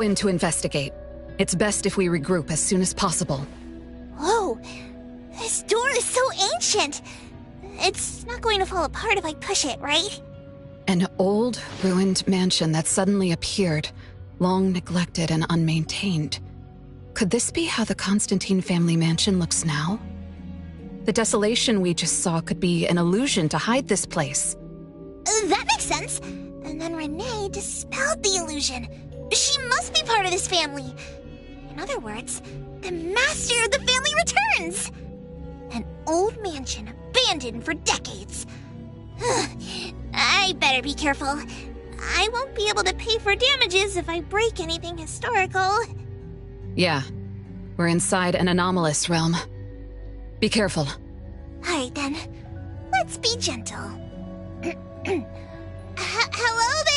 In to investigate. It's best if we regroup as soon as possible. Whoa! This door is so ancient! It's not going to fall apart if I push it, right? An old, ruined mansion that suddenly appeared, long neglected and unmaintained. Could this be how the Constantine family mansion looks now? The desolation we just saw could be an illusion to hide this place. That makes sense. And then Renee dispelled the illusion. She must be part of this family. In other words, the master of the family returns. An old mansion abandoned for decades. I better be careful. I won't be able to pay for damages if I break anything historical. Yeah, we're inside an anomalous realm. Be careful. Alright then, let's be gentle. Hello there!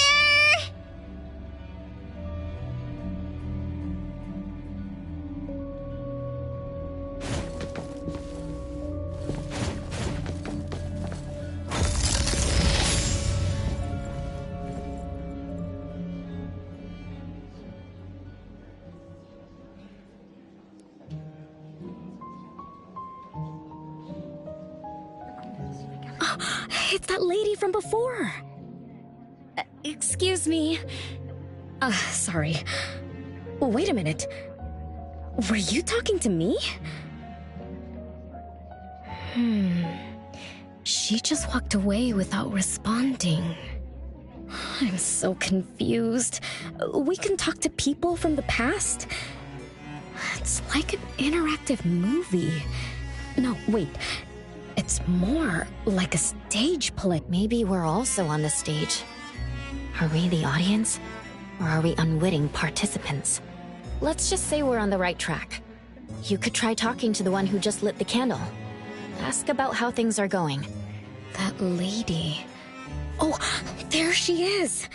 It's that lady from before. Excuse me. Sorry. Wait a minute. Were you talking to me? She just walked away without responding. I'm so confused. We can talk to people from the past? It's like an interactive movie. No, wait. It's more like a stage play. Maybe we're also on the stage. Are we the audience? Or are we unwitting participants? Let's just say we're on the right track. You could try talking to the one who just lit the candle. Ask about how things are going. That lady. Oh, there she is!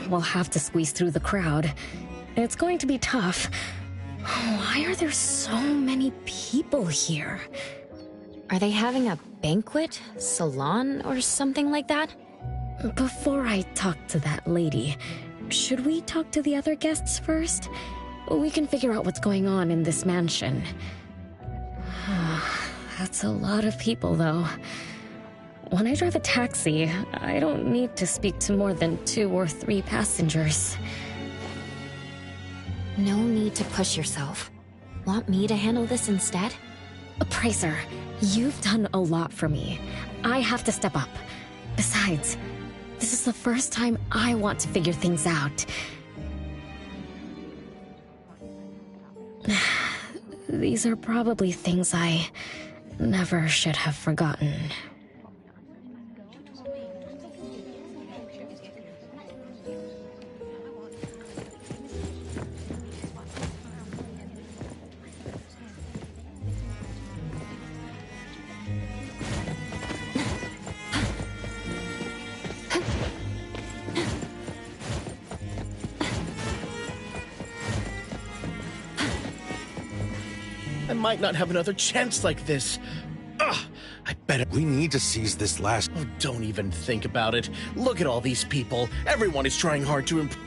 We'll have to squeeze through the crowd. It's going to be tough. Why are there so many people here? Are they having a banquet, salon, or something like that? Before I talk to that lady, should we talk to the other guests first? We can figure out what's going on in this mansion. That's a lot of people, though. When I drive a taxi, I don't need to speak to more than 2 or 3 passengers. No need to push yourself. Want me to handle this instead? Pricer, you've done a lot for me. I have to step up. Besides, this is the first time I want to figure things out. These are probably things I never should have forgotten. I might not have another chance like this. Ugh, I better... We need to seize this last... Oh, don't even think about it. Look at all these people. Everyone is trying hard to improve.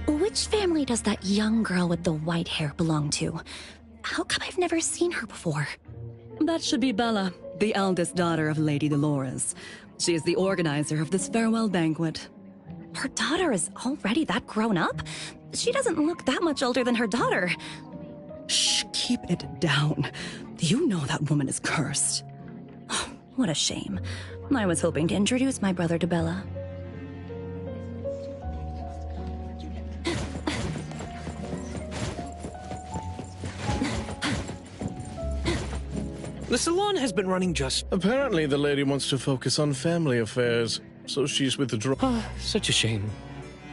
Which family does that young girl with the white hair belong to? How come I've never seen her before? That should be Bella, the eldest daughter of Lady Dolores. She is the organizer of this farewell banquet. Her daughter is already that grown up? She doesn't look that much older than her daughter. Shh, keep it down. You know that woman is cursed. What a shame. I was hoping to introduce my brother to Bella. The salon has been running just... Apparently the lady wants to focus on family affairs, so she's withdrawn. Such a shame.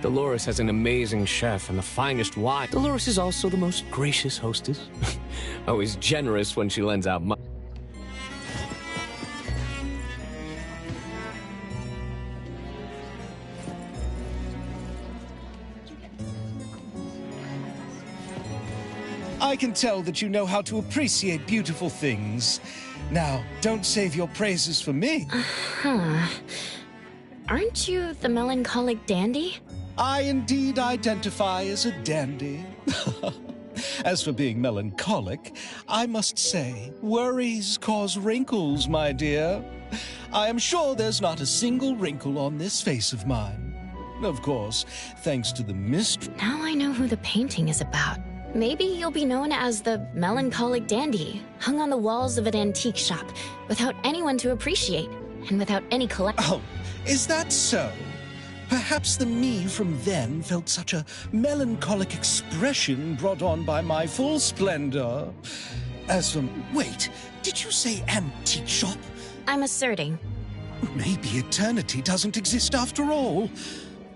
Dolores has an amazing chef and the finest wine. Dolores is also the most gracious hostess. Always generous when she lends out money. I can tell that you know how to appreciate beautiful things. Now, don't save your praises for me. Huh. Aren't you the melancholic dandy? I indeed identify as a dandy. As for being melancholic, I must say, worries cause wrinkles, my dear. I am sure there's not a single wrinkle on this face of mine. Of course, thanks to the mystery. Now I know who the painting is about. Maybe you'll be known as the melancholic dandy, hung on the walls of an antique shop, without anyone to appreciate, and without any collection. Oh, is that so? Perhaps the me from then felt such a melancholic expression brought on by my full splendor. As for... Wait, did you say antique shop? I'm asserting. Maybe eternity doesn't exist after all.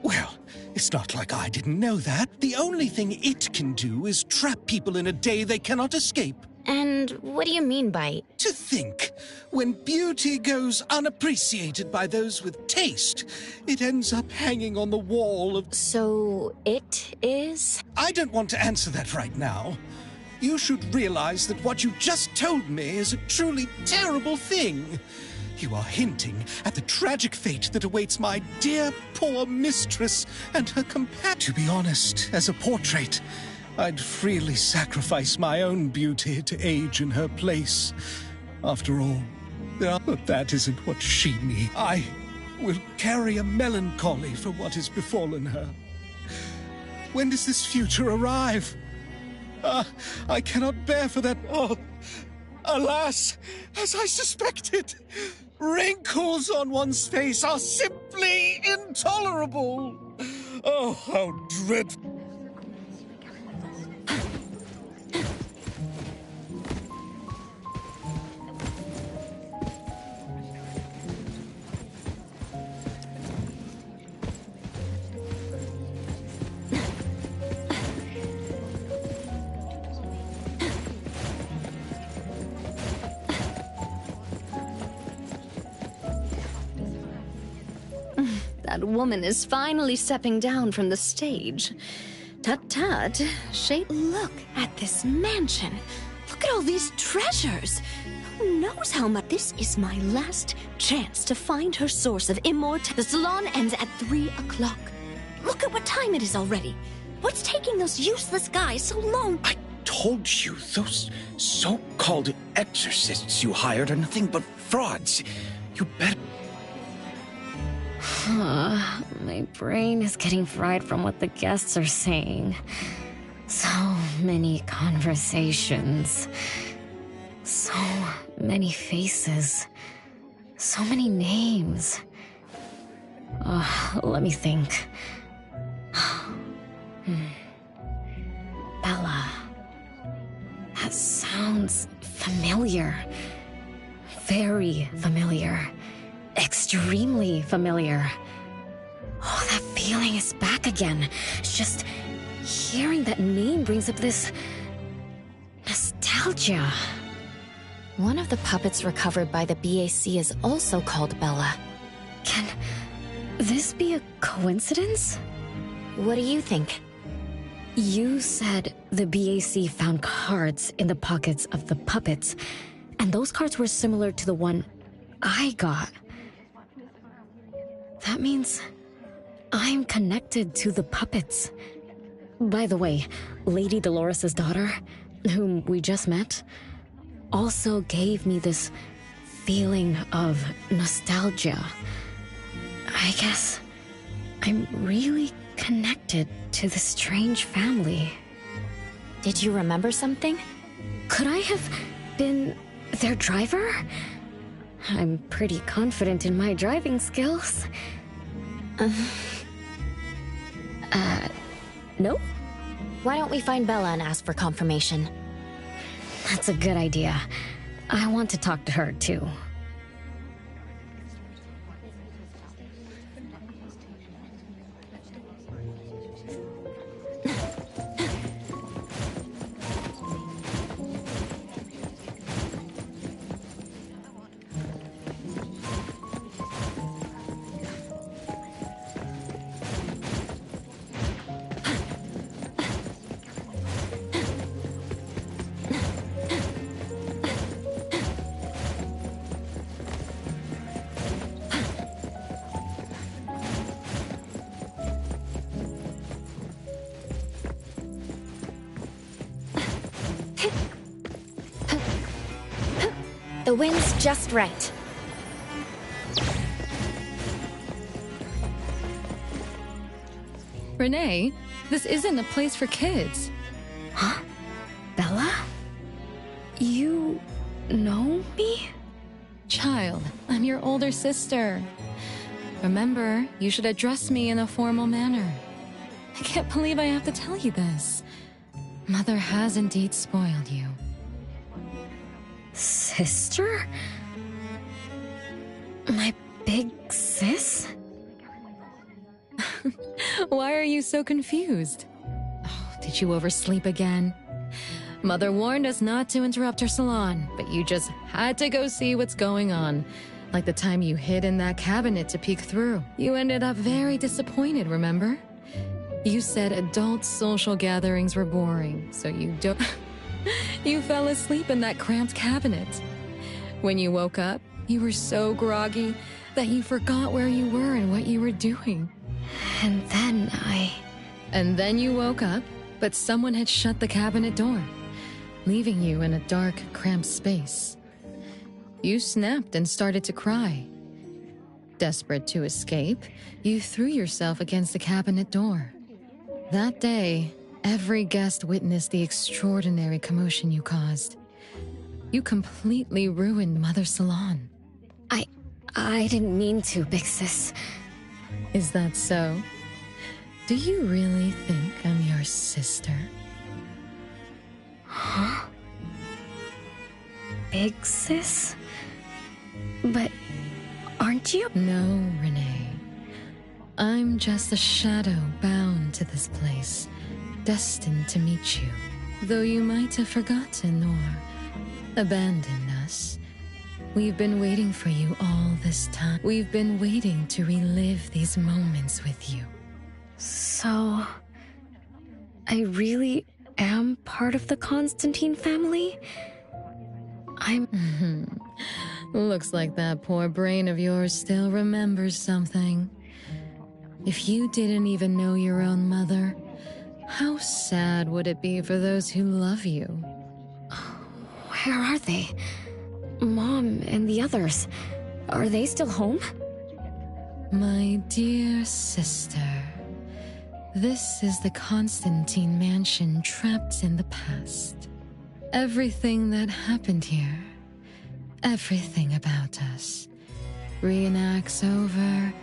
Well, it's not like I didn't know that. The only thing it can do is trap people in a day they cannot escape. And what do you mean by... To think, when beauty goes unappreciated by those with taste, it ends up hanging on the wall of... So, it is? I don't want to answer that right now. You should realize that what you just told me is a truly terrible thing. You are hinting at the tragic fate that awaits my dear, poor mistress and her companion. To be honest, as a portrait, I'd freely sacrifice my own beauty to age in her place. After all, but that isn't what she needs. I will carry a melancholy for what has befallen her. When does this future arrive? I cannot bear for that. Oh, alas, as I suspected, wrinkles on one's face are simply intolerable. Oh, how dreadful. That woman is finally stepping down from the stage. Tut-tut. Look at this mansion. Look at all these treasures. Who knows how much? This is my last chance to find her source of immortality. The salon ends at 3 o'clock. Look at what time it is already. What's taking those useless guys so long? I told you, those so-called exorcists you hired are nothing but frauds. You better... My brain is getting fried from what the guests are saying. So many conversations. So many faces. So many names. Let me think. Bella. That sounds familiar. Very familiar. Extremely familiar. Oh, that feeling is back again. It's just hearing that name brings up this nostalgia. One of the puppets recovered by the BAC is also called Bella. Can this be a coincidence? What do you think? You said the BAC found cards in the pockets of the puppets, and those cards were similar to the one I got. That means I'm connected to the puppets. By the way, Lady Dolores' daughter, whom we just met, also gave me this feeling of nostalgia. I guess I'm really connected to this strange family. Did you remember something? Could I have been their driver? I'm pretty confident in my driving skills. No? Why don't we find Bella and ask for confirmation? That's a good idea. I want to talk to her, too. The wind's just right. Renee, this isn't a place for kids. Huh? Bella? You know me? Child, I'm your older sister. Remember, you should address me in a formal manner. I can't believe I have to tell you this. Mother has indeed spoiled you. Sister? My big sis? Why are you so confused? Oh, did you oversleep again? Mother warned us not to interrupt her salon, but you just had to go see what's going on. Like the time you hid in that cabinet to peek through. You ended up very disappointed, remember? You said adult social gatherings were boring, so you don't... You fell asleep in that cramped cabinet. When you woke up, you were so groggy that you forgot where you were and what you were doing. And then And then you woke up, but someone had shut the cabinet door, leaving you in a dark, cramped space. You snapped and started to cry. Desperate to escape, you threw yourself against the cabinet door. That day, every guest witnessed the extraordinary commotion you caused. You completely ruined Mother's salon. I didn't mean to, big sis. Is that so? Do you really think I'm your sister? Huh? Big sis? But aren't you? No, Renee. I'm just a shadow bound to this place, destined to meet you. Though you might have forgotten or abandoned us, we've been waiting for you all this time. We've been waiting to relive these moments with you. So, I really am part of the Constantine family? Looks like that poor brain of yours still remembers something. If you didn't even know your own mother, how sad would it be for those who love you? Where are they? Mom and the others. Are they still home? My dear sister, this is the Constantine mansion trapped in the past. Everything that happened here, everything about us, reenacts over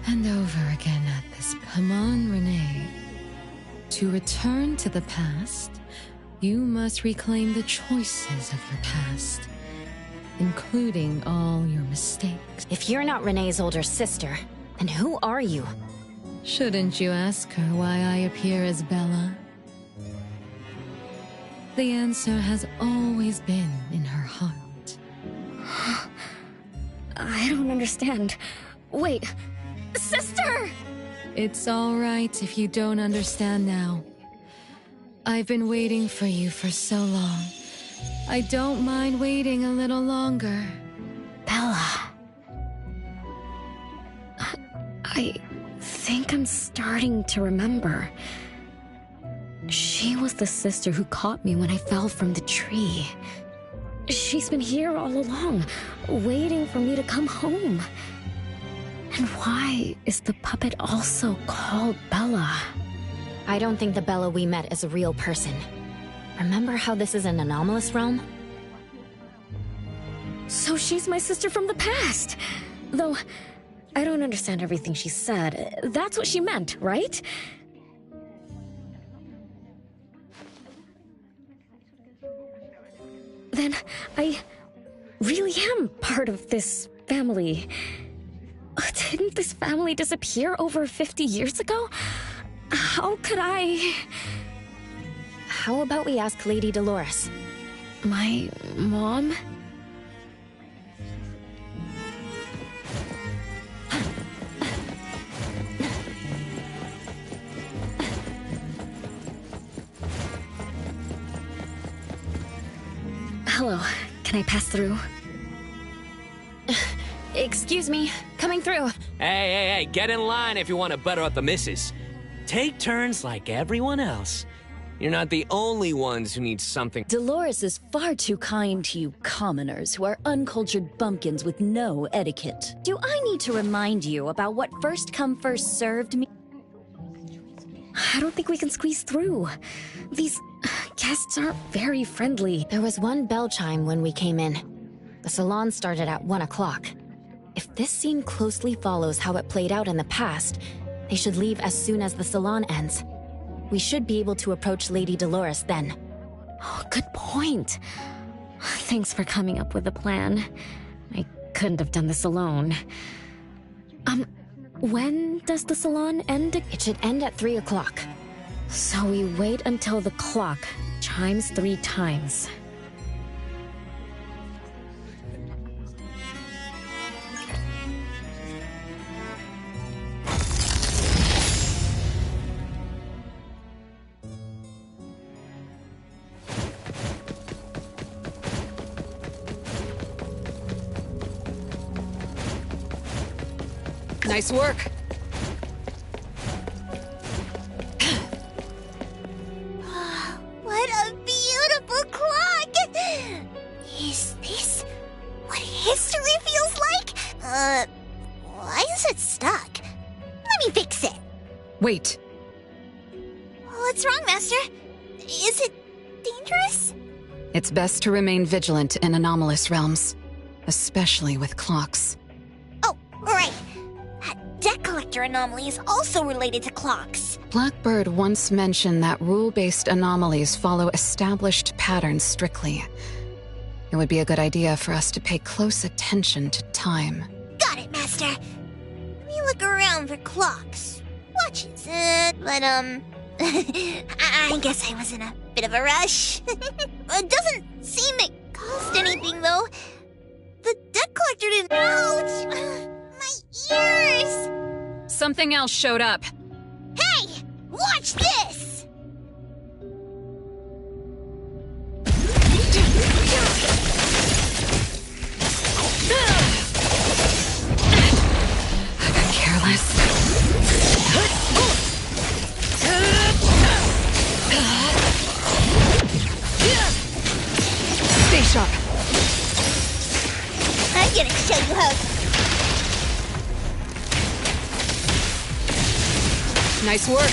and over again at this. Come on, Renee. To return to the past, you must reclaim the choices of your past, including all your mistakes. If you're not Renee's older sister, then who are you? Shouldn't you ask her why I appear as Bella? The answer has always been in her heart. I don't understand. Wait, sister! It's all right if you don't understand now. I've been waiting for you for so long. I don't mind waiting a little longer. Bella. I think I'm starting to remember. She was the sister who caught me when I fell from the tree. She's been here all along, waiting for me to come home. And why is the puppet also called Bella? I don't think the Bella we met is a real person. Remember how this is an anomalous realm? So she's my sister from the past. Though, I don't understand everything she said. That's what she meant, right? Then I really am part of this family. Didn't this family disappear over 50 years ago? How could I... How about we ask Lady Dolores? My mom? Hello, can I pass through? Excuse me, coming through. Hey, get in line if you want to butter up the missus. Take turns like everyone else. You're not the only ones who need something. Dolores is far too kind to you commoners who are uncultured bumpkins with no etiquette. Do I need to remind you about what first come first served me? I don't think we can squeeze through. These guests aren't very friendly. There was one bell chime when we came in. The salon started at 1 o'clock. If this scene closely follows how it played out in the past, they should leave as soon as the salon ends. We should be able to approach Lady Dolores then. Oh, good point. Thanks for coming up with a plan. I couldn't have done this alone. When does the salon end? It should end at 3 o'clock. So we wait until the clock chimes 3 times. Nice work. What a beautiful clock! Is this what history feels like? Why is it stuck? Let me fix it. Wait. What's wrong, Master? Is it dangerous? It's best to remain vigilant in anomalous realms, especially with clocks. Oh, right. Debt collector anomaly is also related to clocks. Blackbird once mentioned that rule-based anomalies follow established patterns strictly. It would be a good idea for us to pay close attention to time. Got it, Master. Let me look around for clocks. Watches, but I guess I was in a bit of a rush. It doesn't seem it cost anything, though. The debt collector didn't... Ouch! My ears! Something else showed up. Hey! Watch this! I got careless. Stay sharp. I'm gonna show you how. Nice work.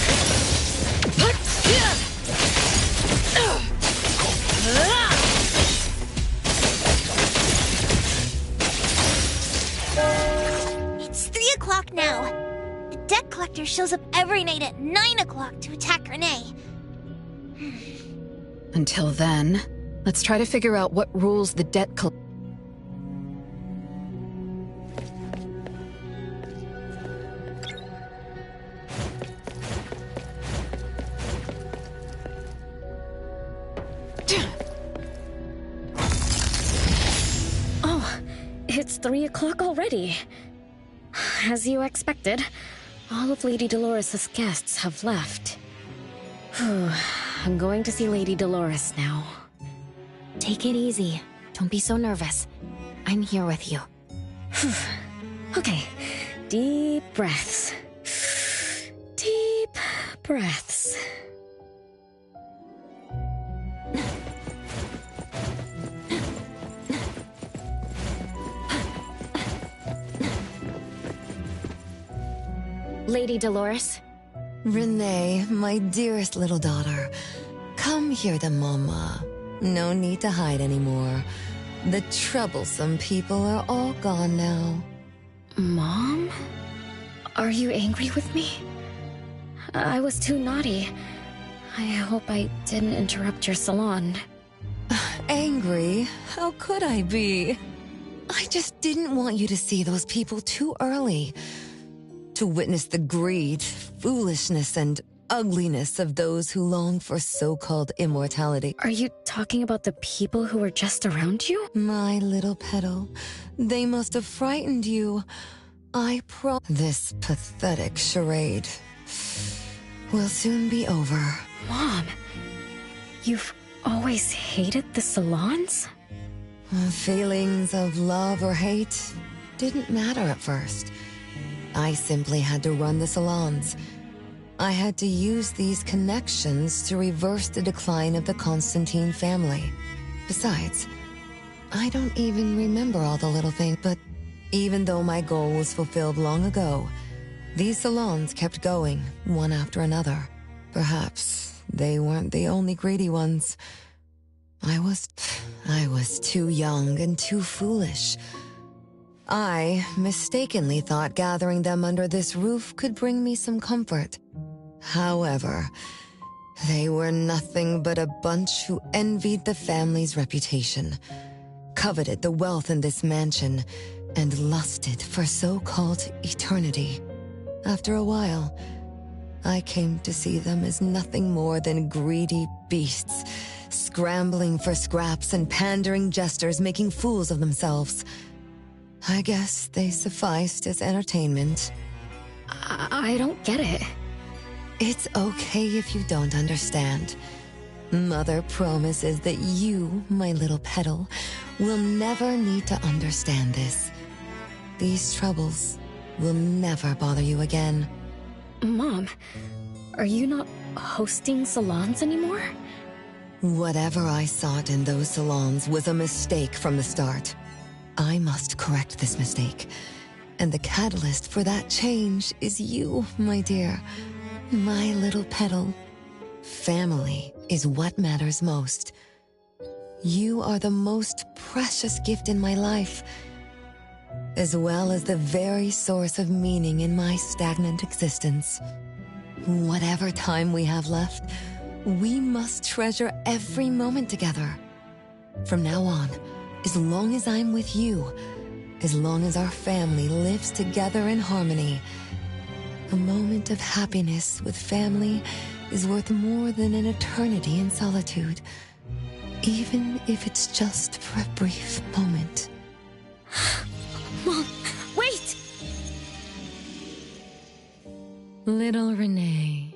It's 3 o'clock now. The debt collector shows up every night at 9 o'clock to attack Renee. Until then, let's try to figure out what rules the debt collector. It's 3 o'clock already. As you expected, all of Lady Dolores' guests have left. I'm going to see Lady Dolores now. Take it easy. Don't be so nervous. I'm here with you. Okay, deep breaths. Deep breaths. Lady Dolores? Renee, my dearest little daughter. Come here to Mama. No need to hide anymore. The troublesome people are all gone now. Mom? Are you angry with me? I was too naughty. I hope I didn't interrupt your salon. Angry? How could I be? I just didn't want you to see those people too early. To witness the greed, foolishness, and ugliness of those who long for so-called immortality. Are you talking about the people who were just around you? My little petal, they must have frightened you. This pathetic charade will soon be over. Mom, you've always hated the salons? Feelings of love or hate didn't matter at first. I simply had to run the salons. I had to use these connections to reverse the decline of the Constantine family. Besides, I don't even remember all the little things, but even though my goal was fulfilled long ago, these salons kept going, one after another. Perhaps they weren't the only greedy ones. I was too young and too foolish. I mistakenly thought gathering them under this roof could bring me some comfort. However, they were nothing but a bunch who envied the family's reputation, coveted the wealth in this mansion, and lusted for so-called eternity. After a while, I came to see them as nothing more than greedy beasts, scrambling for scraps and pandering jesters making fools of themselves. I guess they sufficed as entertainment. I don't get it. It's okay if you don't understand. Mother promises that you, my little petal, will never need to understand this. These troubles will never bother you again. Mom, are you not hosting salons anymore? Whatever I sought in those salons was a mistake from the start. I must correct this mistake. And the catalyst for that change is you, my dear. My little petal. Family is what matters most. You are the most precious gift in my life, as well as the very source of meaning in my stagnant existence. Whatever time we have left, we must treasure every moment together. From now on, as long as I'm with you, as long as our family lives together in harmony, a moment of happiness with family is worth more than an eternity in solitude, even if it's just for a brief moment. Mom, wait! Little Renee,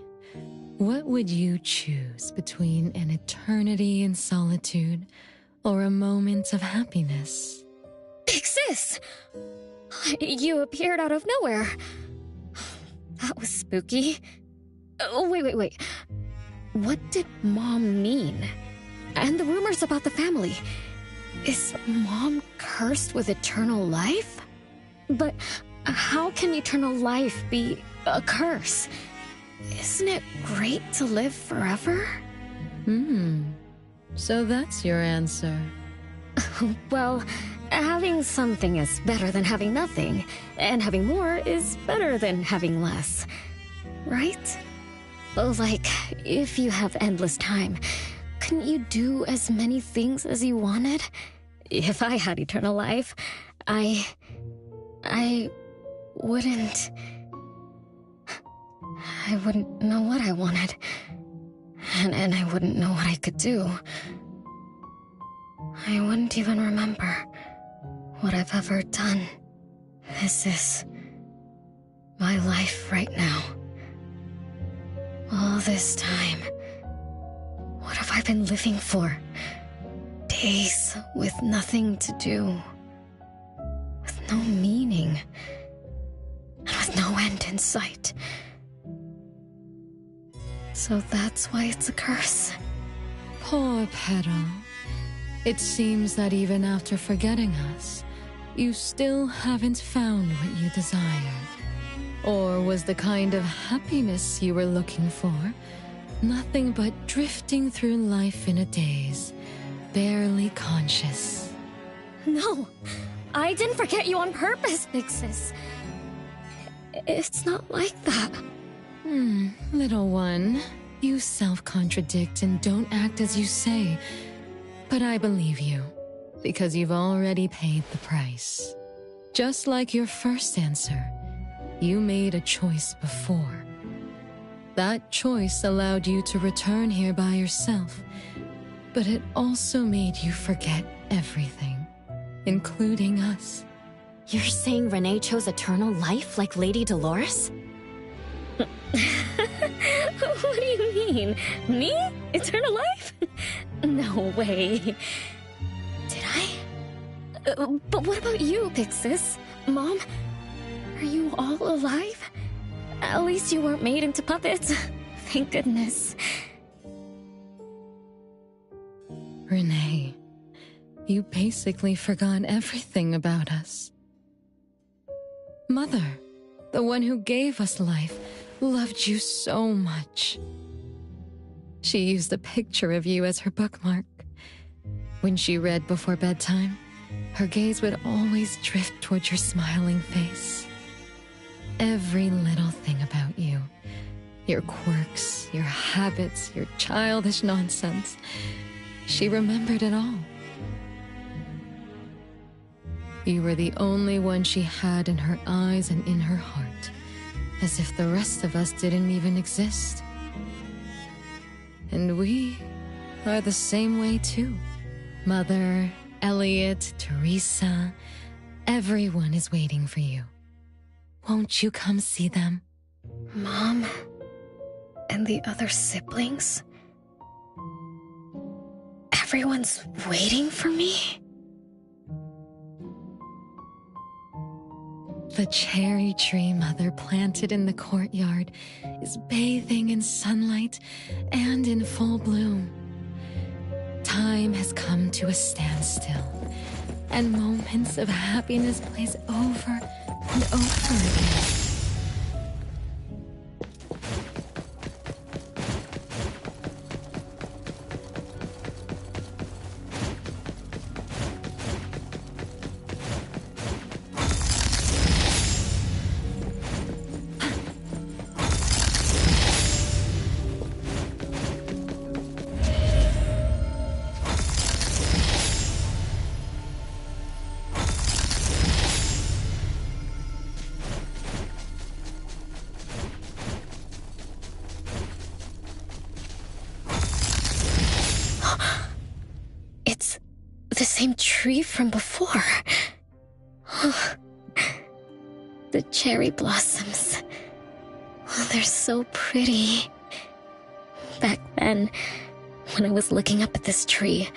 what would you choose between an eternity in solitude or a moment of happiness? Big Sis! You appeared out of nowhere. That was spooky. Oh, wait. What did Mom mean? And the rumors about the family. Is Mom cursed with eternal life? But how can eternal life be a curse? Isn't it great to live forever? So that's your answer. Well, having something is better than having nothing, and having more is better than having less. Right? Like, if you have endless time, couldn't you do as many things as you wanted? If I had eternal life, I wouldn't know what I wanted. And I wouldn't know what I could do. I wouldn't even remember what I've ever done. This is my life right now. All this time. What have I been living for? Days with nothing to do. With no meaning. And with no end in sight. So that's why it's a curse. Poor Petal. It seems that even after forgetting us, you still haven't found what you desired. Or was the kind of happiness you were looking for nothing but drifting through life in a daze, barely conscious? No, I didn't forget you on purpose, Big Sis. It's not like that. Little one, you self-contradict and don't act as you say. But I believe you, because you've already paid the price. Just like your first answer, you made a choice before. That choice allowed you to return here by yourself, but it also made you forget everything, including us. You're saying Renee chose eternal life like Lady Dolores? What do you mean? Me? Eternal life? No way. Did I? But what about you, Big Sis? Mom? Are you all alive? At least you weren't made into puppets. Thank goodness. Renee, you basically forgot everything about us. Mother, the one who gave us life, loved you so much. She used a picture of you as her bookmark. When she read before bedtime, her gaze would always drift towards your smiling face. Every little thing about you, your quirks, your habits, your childish nonsense, she remembered it all. You were the only one she had in her eyes and in her heart, as if the rest of us didn't even exist. And we are the same way too. Mother, Elliot, Teresa, everyone is waiting for you. Won't you come see them? Mom and the other siblings? Everyone's waiting for me? The cherry tree Mother planted in the courtyard is bathing in sunlight and in full bloom. Time has come to a standstill, and moments of happiness blaze over and over again. The same tree from before. The cherry blossoms. Oh, they're so pretty. Back then, when I was looking up at this tree,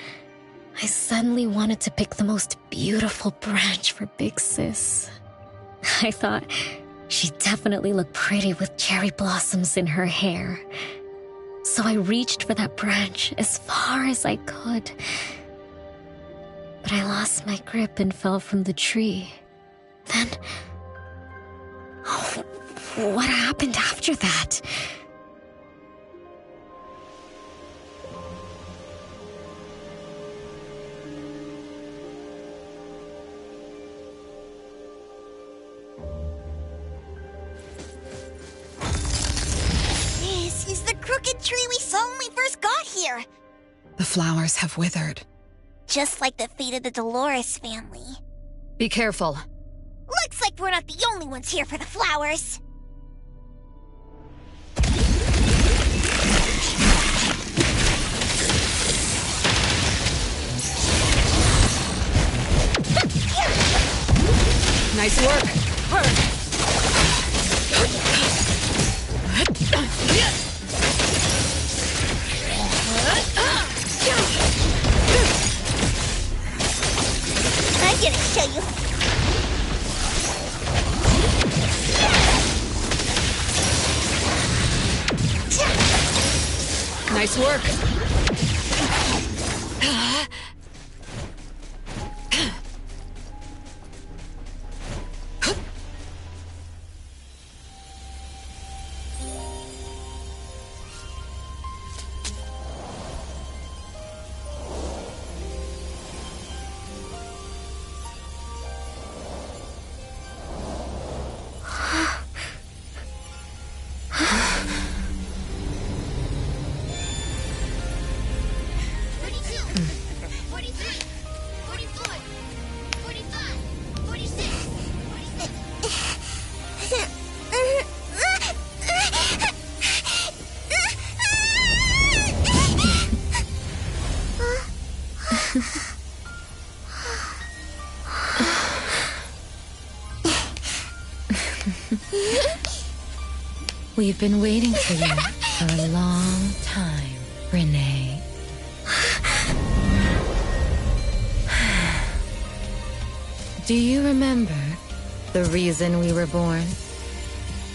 I suddenly wanted to pick the most beautiful branch for Big Sis. I thought she'd definitely look pretty with cherry blossoms in her hair. So I reached for that branch as far as I could. But I lost my grip and fell from the tree. Then... oh, what happened after that? This is the crooked tree we saw when we first got here. The flowers have withered. Just like the fate of the Dolores family. Be careful. Looks like we're not the only ones here for the flowers. Nice work. I'm gonna show you. Nice work. We've been waiting for you for a long time, Renee. Do you remember the reason we were born?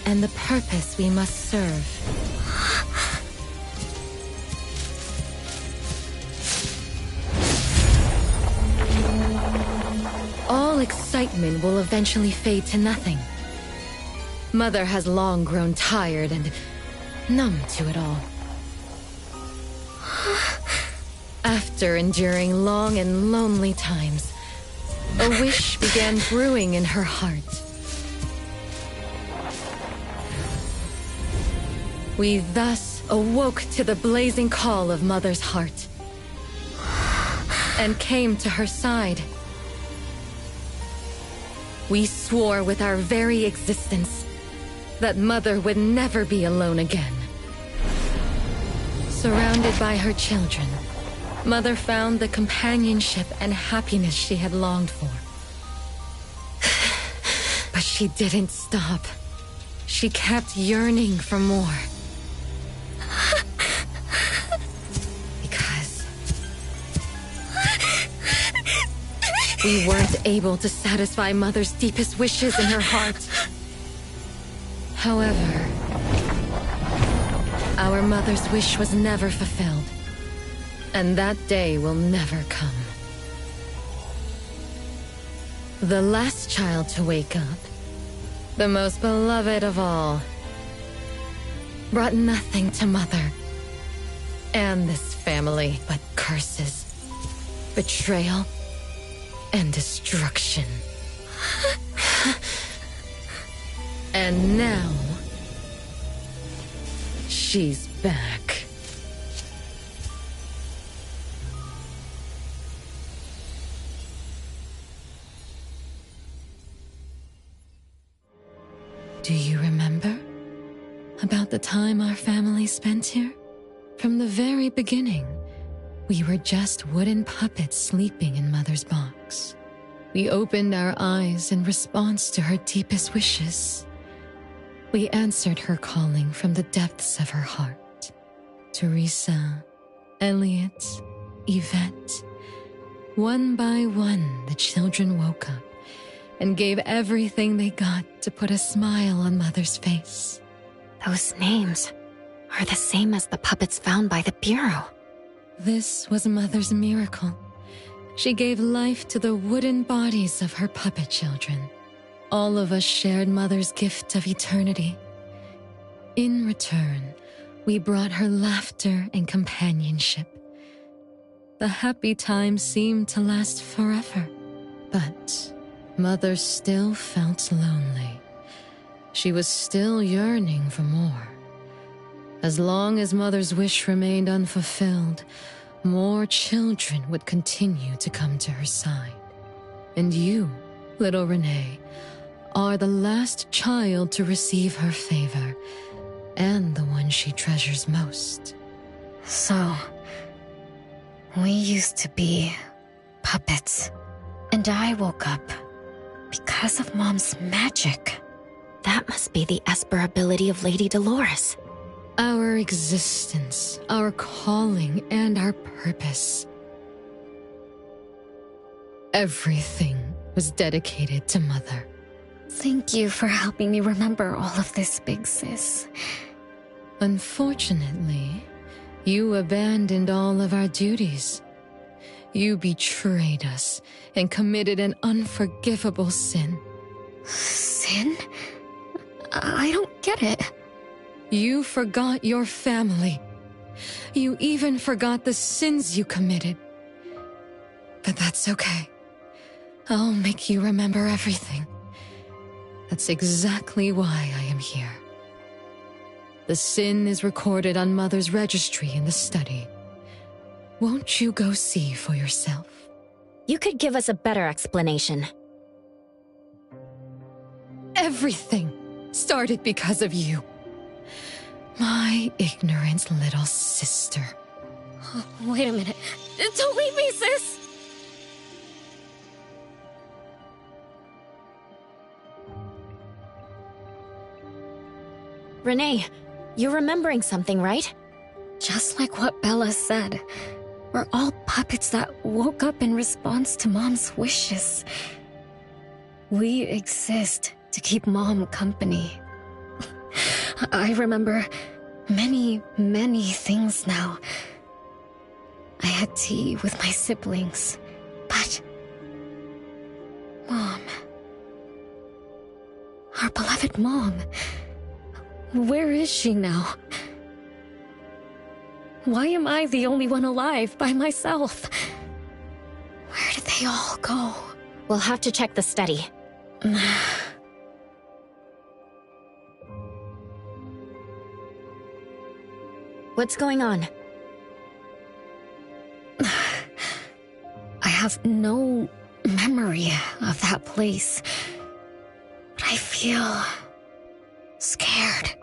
and the purpose we must serve. All excitement will eventually fade to nothing. Mother has long grown tired and numb to it all. After enduring long and lonely times, a wish began brewing in her heart. We thus awoke to the blazing call of Mother's heart and came to her side. We swore with our very existence that Mother would never be alone again. Surrounded by her children, Mother found the companionship and happiness she had longed for. But she didn't stop. She kept yearning for more. Because we weren't able to satisfy Mother's deepest wishes in her heart. However, our Mother's wish was never fulfilled. And that day will never come. The last child to wake up, the most beloved of all, brought nothing to Mother and this family but curses, betrayal, and destruction. And now, she's back. Do you remember about the time our family spent here? From the very beginning, we were just wooden puppets sleeping in Mother's box. We opened our eyes in response to her deepest wishes. We answered her calling from the depths of her heart. Teresa, Elliot, Yvette. One by one, the children woke up and gave everything they got to put a smile on Mother's face. Those names are the same as the puppets found by the Bureau. This was Mother's miracle. She gave life to the wooden bodies of her puppet children. All of us shared Mother's gift of eternity. In return, we brought her laughter and companionship. The happy times seemed to last forever, but Mother still felt lonely. She was still yearning for more. As long as Mother's wish remained unfulfilled, more children would continue to come to her side. And you, little Renee, are the last child to receive her favor, and the one she treasures most. So, we used to be puppets, and I woke up because of Mom's magic. That must be the Esper ability of Lady Dolores. Our existence, our calling, and our purpose. Everything was dedicated to Mother. Thank you for helping me remember all of this, Big Sis. Unfortunately, you abandoned all of our duties. You betrayed us and committed an unforgivable sin. Sin? I don't get it. You forgot your family. You even forgot the sins you committed. But that's okay. I'll make you remember everything. That's exactly why I am here. The sin is recorded on Mother's registry in the study. Won't you go see for yourself? You could give us a better explanation. Everything started because of you. My ignorant little sister. Oh, wait a minute. Don't leave me, sis! Renee, you're remembering something, right? Just like what Bella said. We're all puppets that woke up in response to Mom's wishes. We exist to keep Mom company. I remember many, many things now. I had tea with my siblings, but... Mom... Our beloved Mom... Where is she now? Why am I the only one alive by myself? Where did they all go? We'll have to check the study. What's going on? I have no memory of that place, but I feel scared.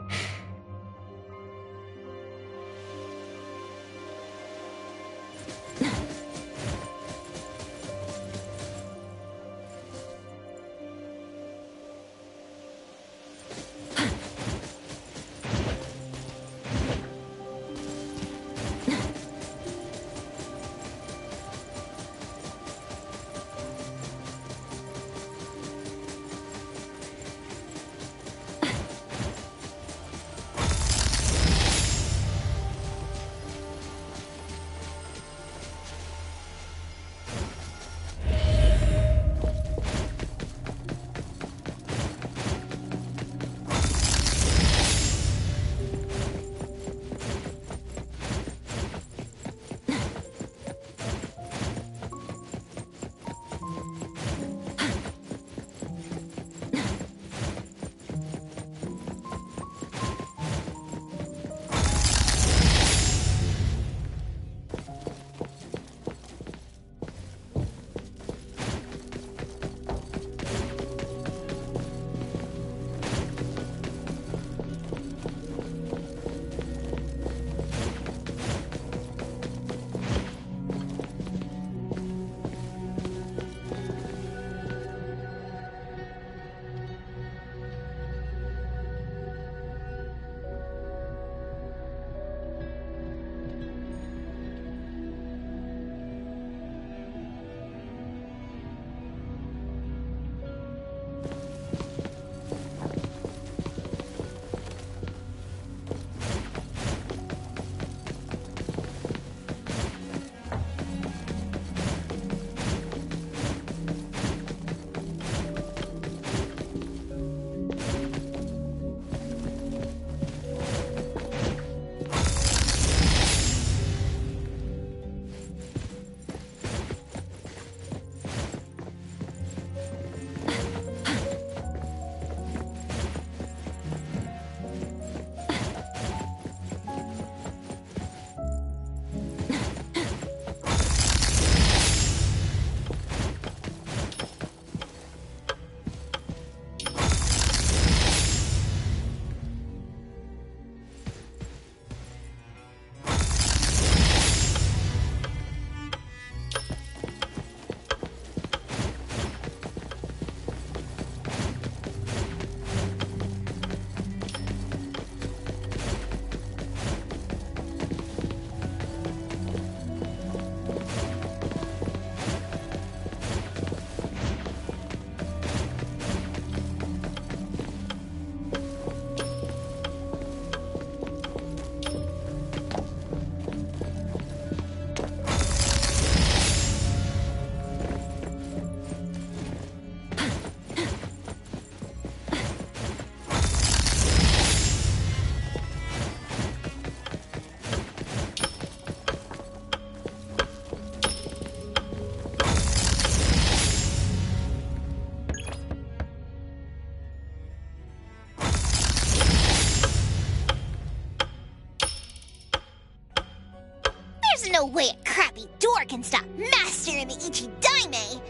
There's no way a crappy door can stop Master and the Ichidaime!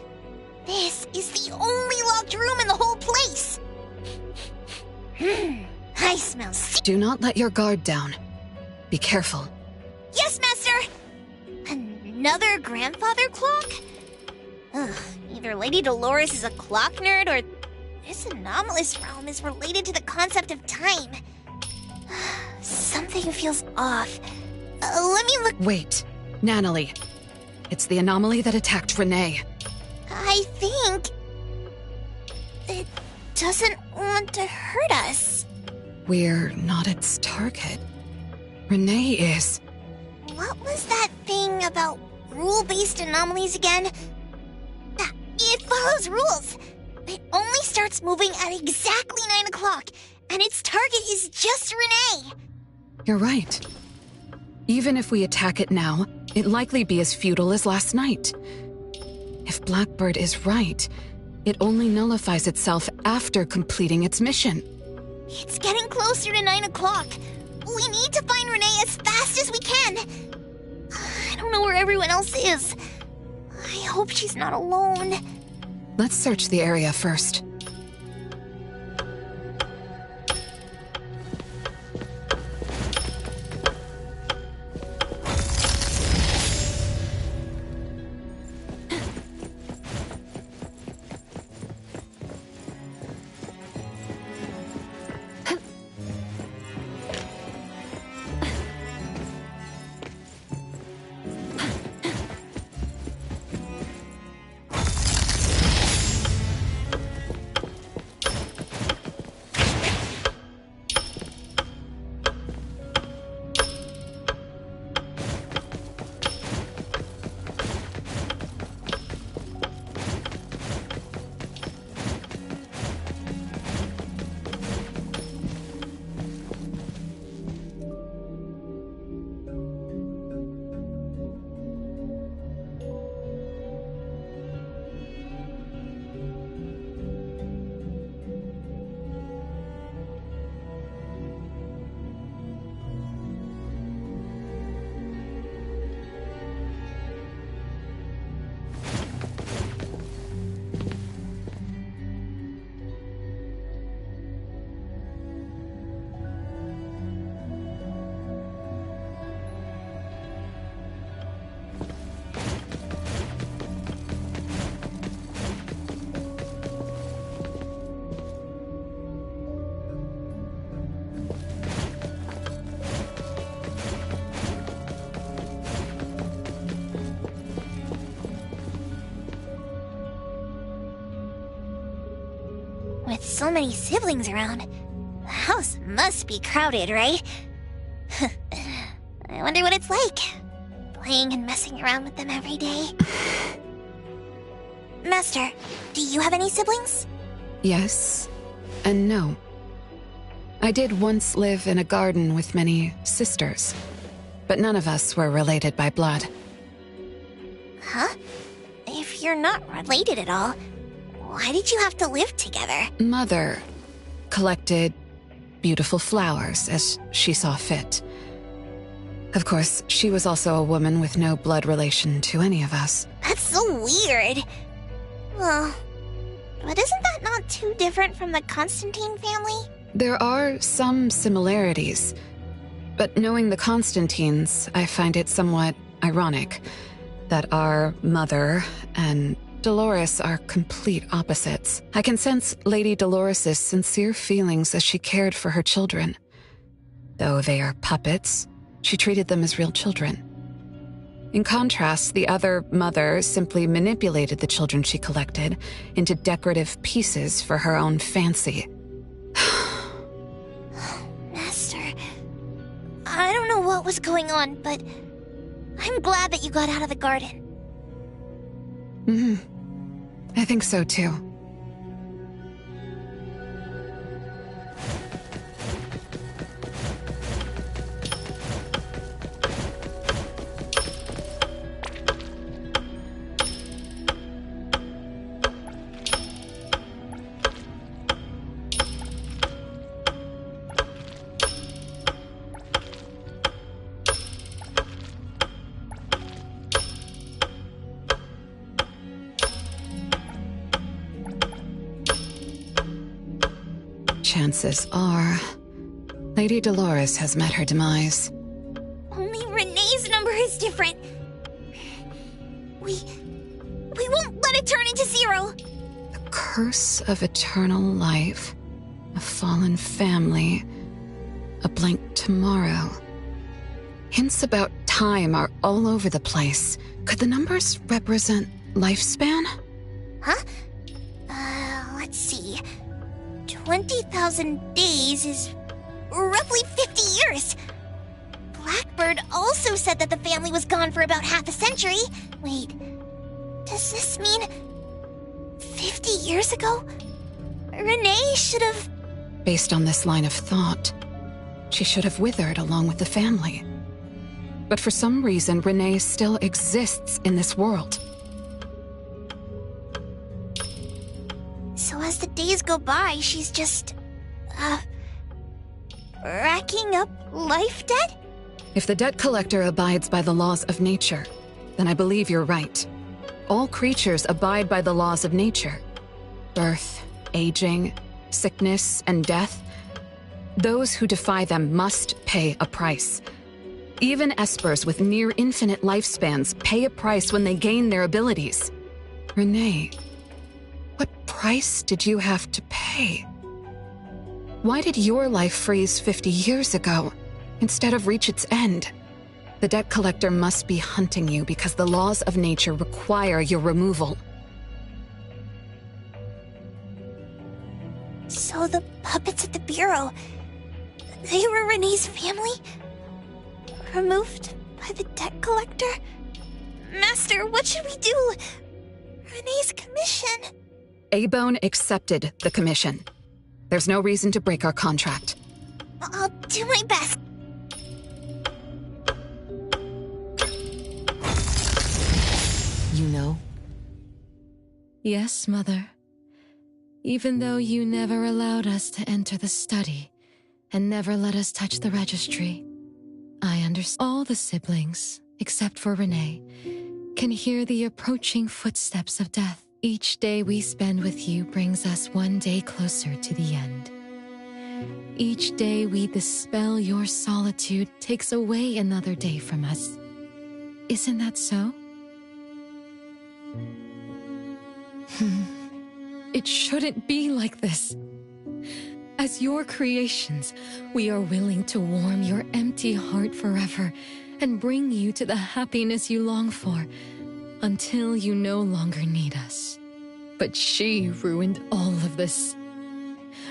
This is the only locked room in the whole place! I smell Do not let your guard down. Be careful. Yes, Master! Another grandfather clock? Ugh, either Lady Dolores is a clock nerd or this anomalous realm is related to the concept of time. Something feels off. Let me look. Wait, Nanalie. It's the anomaly that attacked Renee. I think it doesn't want to hurt us. we're not its target. Renee is. What was that thing about rule-based anomalies again? It follows rules. It only starts moving at exactly 9 o'clock, and its target is just Renee. You're right. Even if we attack it now, it'd likely be as futile as last night. If Blackbird is right, it only nullifies itself after completing its mission. It's getting closer to 9 o'clock. We need to find Renee as fast as we can. I don't know where everyone else is. I hope she's not alone. Let's search the area first. With so many siblings around, the house must be crowded, right? I wonder what it's like, playing and messing around with them every day. Master, do you have any siblings? Yes, and no. I did once live in a garden with many sisters, but none of us were related by blood. Huh? If you're not related at all, why did you have to live together? Mother collected beautiful flowers as she saw fit. Of course, she was also a woman with no blood relation to any of us. That's so weird. Well, but isn't that not too different from the Constantine family? There are some similarities, but knowing the Constantines, I find it somewhat ironic that our mother and Dolores are complete opposites. I can sense Lady Dolores' sincere feelings as she cared for her children. Though they are puppets, she treated them as real children. In contrast, the other mother simply manipulated the children she collected into decorative pieces for her own fancy. Master, I don't know what was going on, but I'm glad that you got out of the garden. I think so too. Chances are, Lady Dolores has met her demise. Only Renee's number is different. We won't let it turn into 0. The curse of eternal life, a fallen family, a blank tomorrow. Hints about time are all over the place. Could the numbers represent lifespan? Huh? Let's see. 20,000 days is roughly 50 years. Blackbird also said that the family was gone for about half a century. Wait, does this mean 50 years ago? Renee should have... Based on this line of thought, she should have withered along with the family. But for some reason, Renee still exists in this world. So as the days go by, she's just... racking up life debt? If the debt collector abides by the laws of nature, then I believe you're right. All creatures abide by the laws of nature. Birth, aging, sickness, and death. Those who defy them must pay a price. Even espers with near-infinite lifespans pay a price when they gain their abilities. Renee, what price did you have to pay? Why did your life freeze 50 years ago, instead of reach its end? The debt collector must be hunting you because the laws of nature require your removal. So the puppets at the Bureau, they were Renee's family? Removed by the debt collector? Master, what should we do? Renee's commission. A-Bone accepted the commission. There's no reason to break our contract. I'll do my best. You know? Yes, Mother. Even though you never allowed us to enter the study and never let us touch the registry, I understand. All the siblings, except for Renee, can hear the approaching footsteps of death. Each day we spend with you brings us one day closer to the end. Each day we dispel your solitude takes away another day from us. Isn't that so? It shouldn't be like this. As your creations, we are willing to warm your empty heart forever and bring you to the happiness you long for until you no longer need us. But she ruined all of this.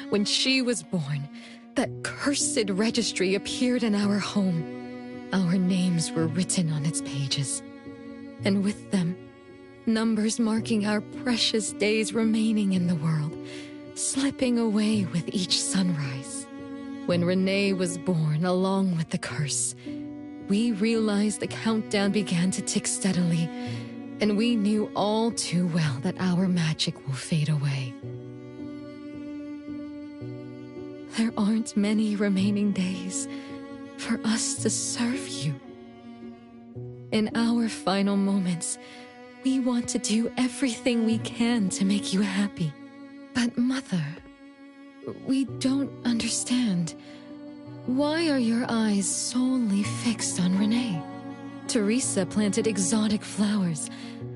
When she was born, that cursed registry appeared in our home. Our names were written on its pages, and with them, numbers marking our precious days remaining in the world, slipping away with each sunrise. When Renee was born along with the curse, we realized the countdown began to tick steadily, and we knew all too well that our magic will fade away. There aren't many remaining days for us to serve you. In our final moments, we want to do everything we can to make you happy. But Mother, we don't understand. Why are your eyes solely fixed on Renee? Teresa planted exotic flowers.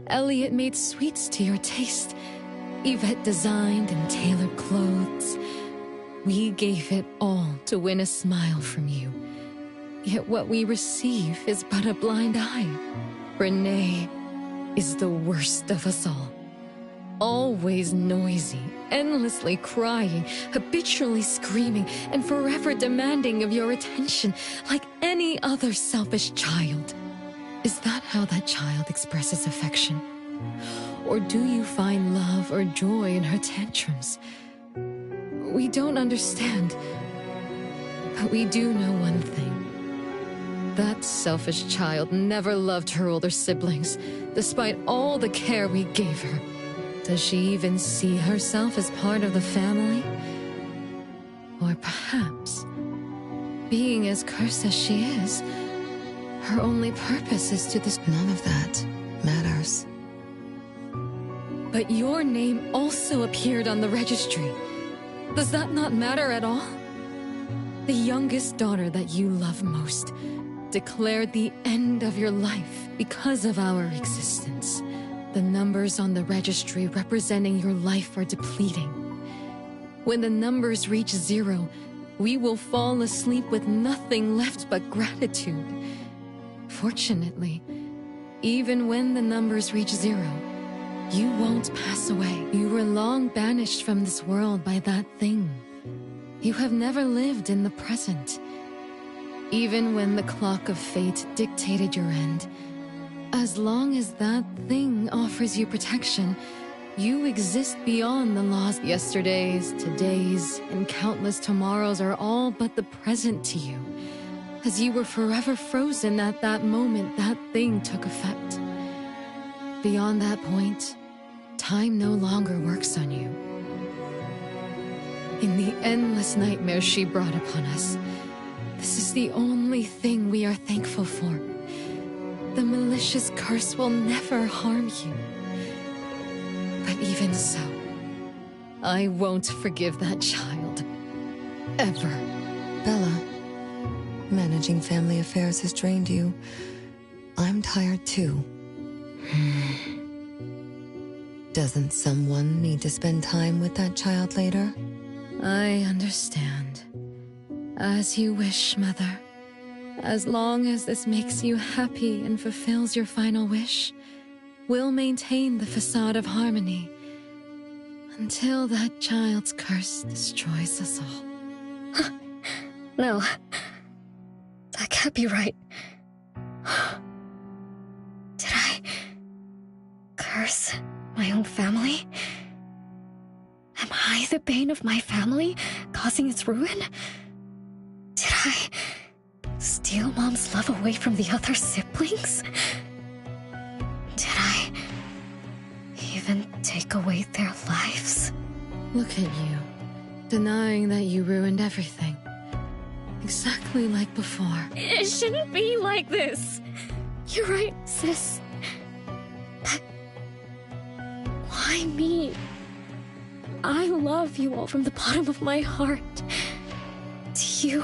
Elliot made sweets to your taste. Yvette designed and tailored clothes. We gave it all to win a smile from you. Yet what we receive is but a blind eye. Renee is the worst of us all. Always noisy, endlessly crying, habitually screaming, and forever demanding of your attention like any other selfish child. Is that how that child expresses affection? Or do you find love or joy in her tantrums? We don't understand, but we do know one thing. That selfish child never loved her older siblings, despite all the care we gave her. Does she even see herself as part of the family? Or perhaps, being as cursed as she is, her only purpose is to this— None of that matters. But your name also appeared on the registry. Does that not matter at all? The youngest daughter that you love most declared the end of your life because of our existence. The numbers on the registry representing your life are depleting. When the numbers reach 0, we will fall asleep with nothing left but gratitude. Fortunately, even when the numbers reach 0, you won't pass away. You were long banished from this world by that thing. You have never lived in the present. Even when the clock of fate dictated your end, as long as that thing offers you protection, you exist beyond the laws. Yesterdays, todays, and countless tomorrows are all but the present to you, as you were forever frozen at that moment that thing took effect. Beyond that point, time no longer works on you. In the endless nightmares she brought upon us, this is the only thing we are thankful for. The malicious curse will never harm you. But even so, I won't forgive that child. Ever. Bella, managing family affairs has drained you. I'm tired too. Doesn't someone need to spend time with that child later? I understand. As you wish, Mother. As long as this makes you happy and fulfills your final wish, we'll maintain the facade of harmony until that child's curse destroys us all. No. That can't be right. Did I curse my own family? Am I the bane of my family, causing its ruin? Did I steal Mom's love away from the other siblings? Did I even take away their lives? Look at you, denying that you ruined everything. Exactly like before. It shouldn't be like this. You're right, sis. But why me? I love you all from the bottom of my heart. Do you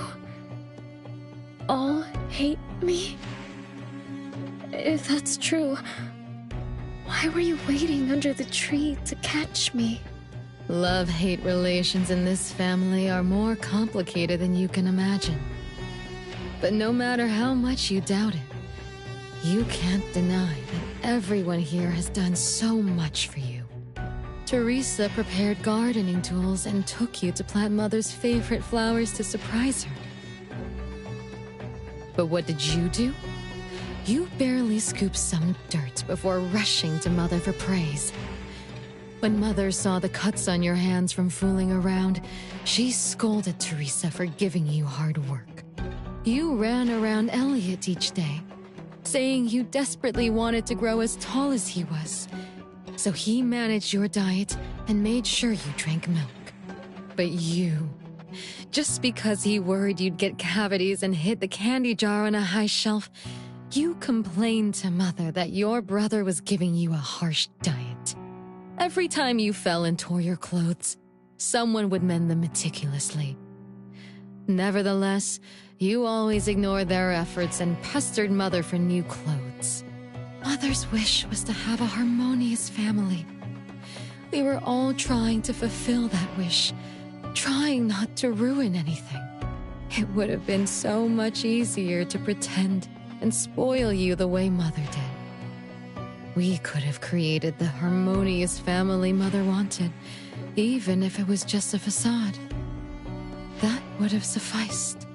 all hate me? If that's true, why were you waiting under the tree to catch me? Love-hate relations in this family are more complicated than you can imagine. But no matter how much you doubt it, you can't deny that everyone here has done so much for you. Teresa prepared gardening tools and took you to plant Mother's favorite flowers to surprise her. But what did you do? You barely scooped some dirt before rushing to Mother for praise. When Mother saw the cuts on your hands from fooling around, she scolded Teresa for giving you hard work. You ran around Elliot each day, saying you desperately wanted to grow as tall as he was. So he managed your diet and made sure you drank milk. But you, just because he worried you'd get cavities and hid the candy jar on a high shelf, you complained to Mother that your brother was giving you a harsh diet. Every time you fell and tore your clothes, someone would mend them meticulously. Nevertheless, you always ignored their efforts and pestered Mother for new clothes. Mother's wish was to have a harmonious family. We were all trying to fulfill that wish, trying not to ruin anything. It would have been so much easier to pretend and spoil you the way Mother did. We could have created the harmonious family Mother wanted, even if it was just a facade. That would have sufficed.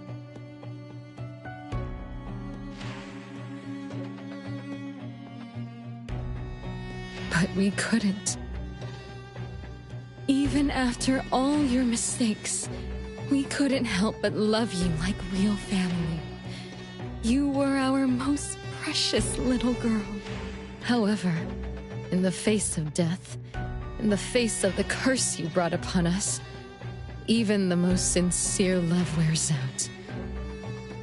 But we couldn't. Even after all your mistakes, we couldn't help but love you like real family. You were our most precious little girl. However, in the face of death, in the face of the curse you brought upon us, even the most sincere love wears out.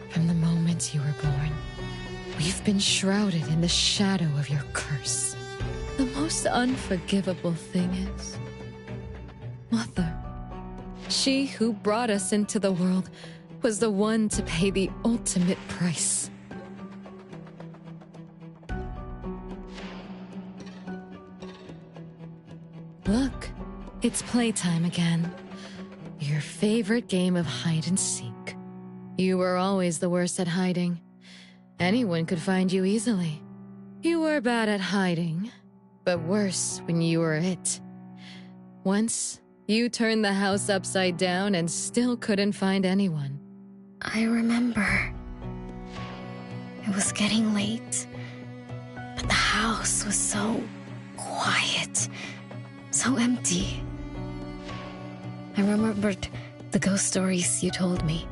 From the moment you were born, we've been shrouded in the shadow of your curse. The most unforgivable thing is, Mother, she who brought us into the world, was the one to pay the ultimate price. Look, it's playtime again. Your favorite game of hide and seek. You were always the worst at hiding. Anyone could find you easily. You were bad at hiding, but worse when you were it. Once, You turned the house upside down and still couldn't find anyone. I remember. It was getting late, but the house was so quiet, so empty. I remembered the ghost stories you told me,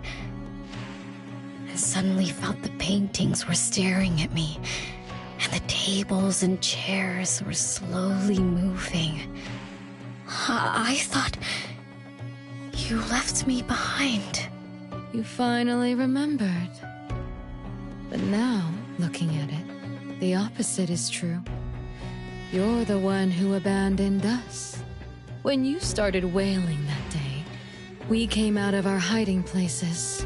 and suddenly felt the paintings were staring at me, and the tables and chairs were slowly moving. I thought you left me behind. You finally remembered. But now, looking at it, the opposite is true. You're the one who abandoned us. When you started wailing that day, we came out of our hiding places.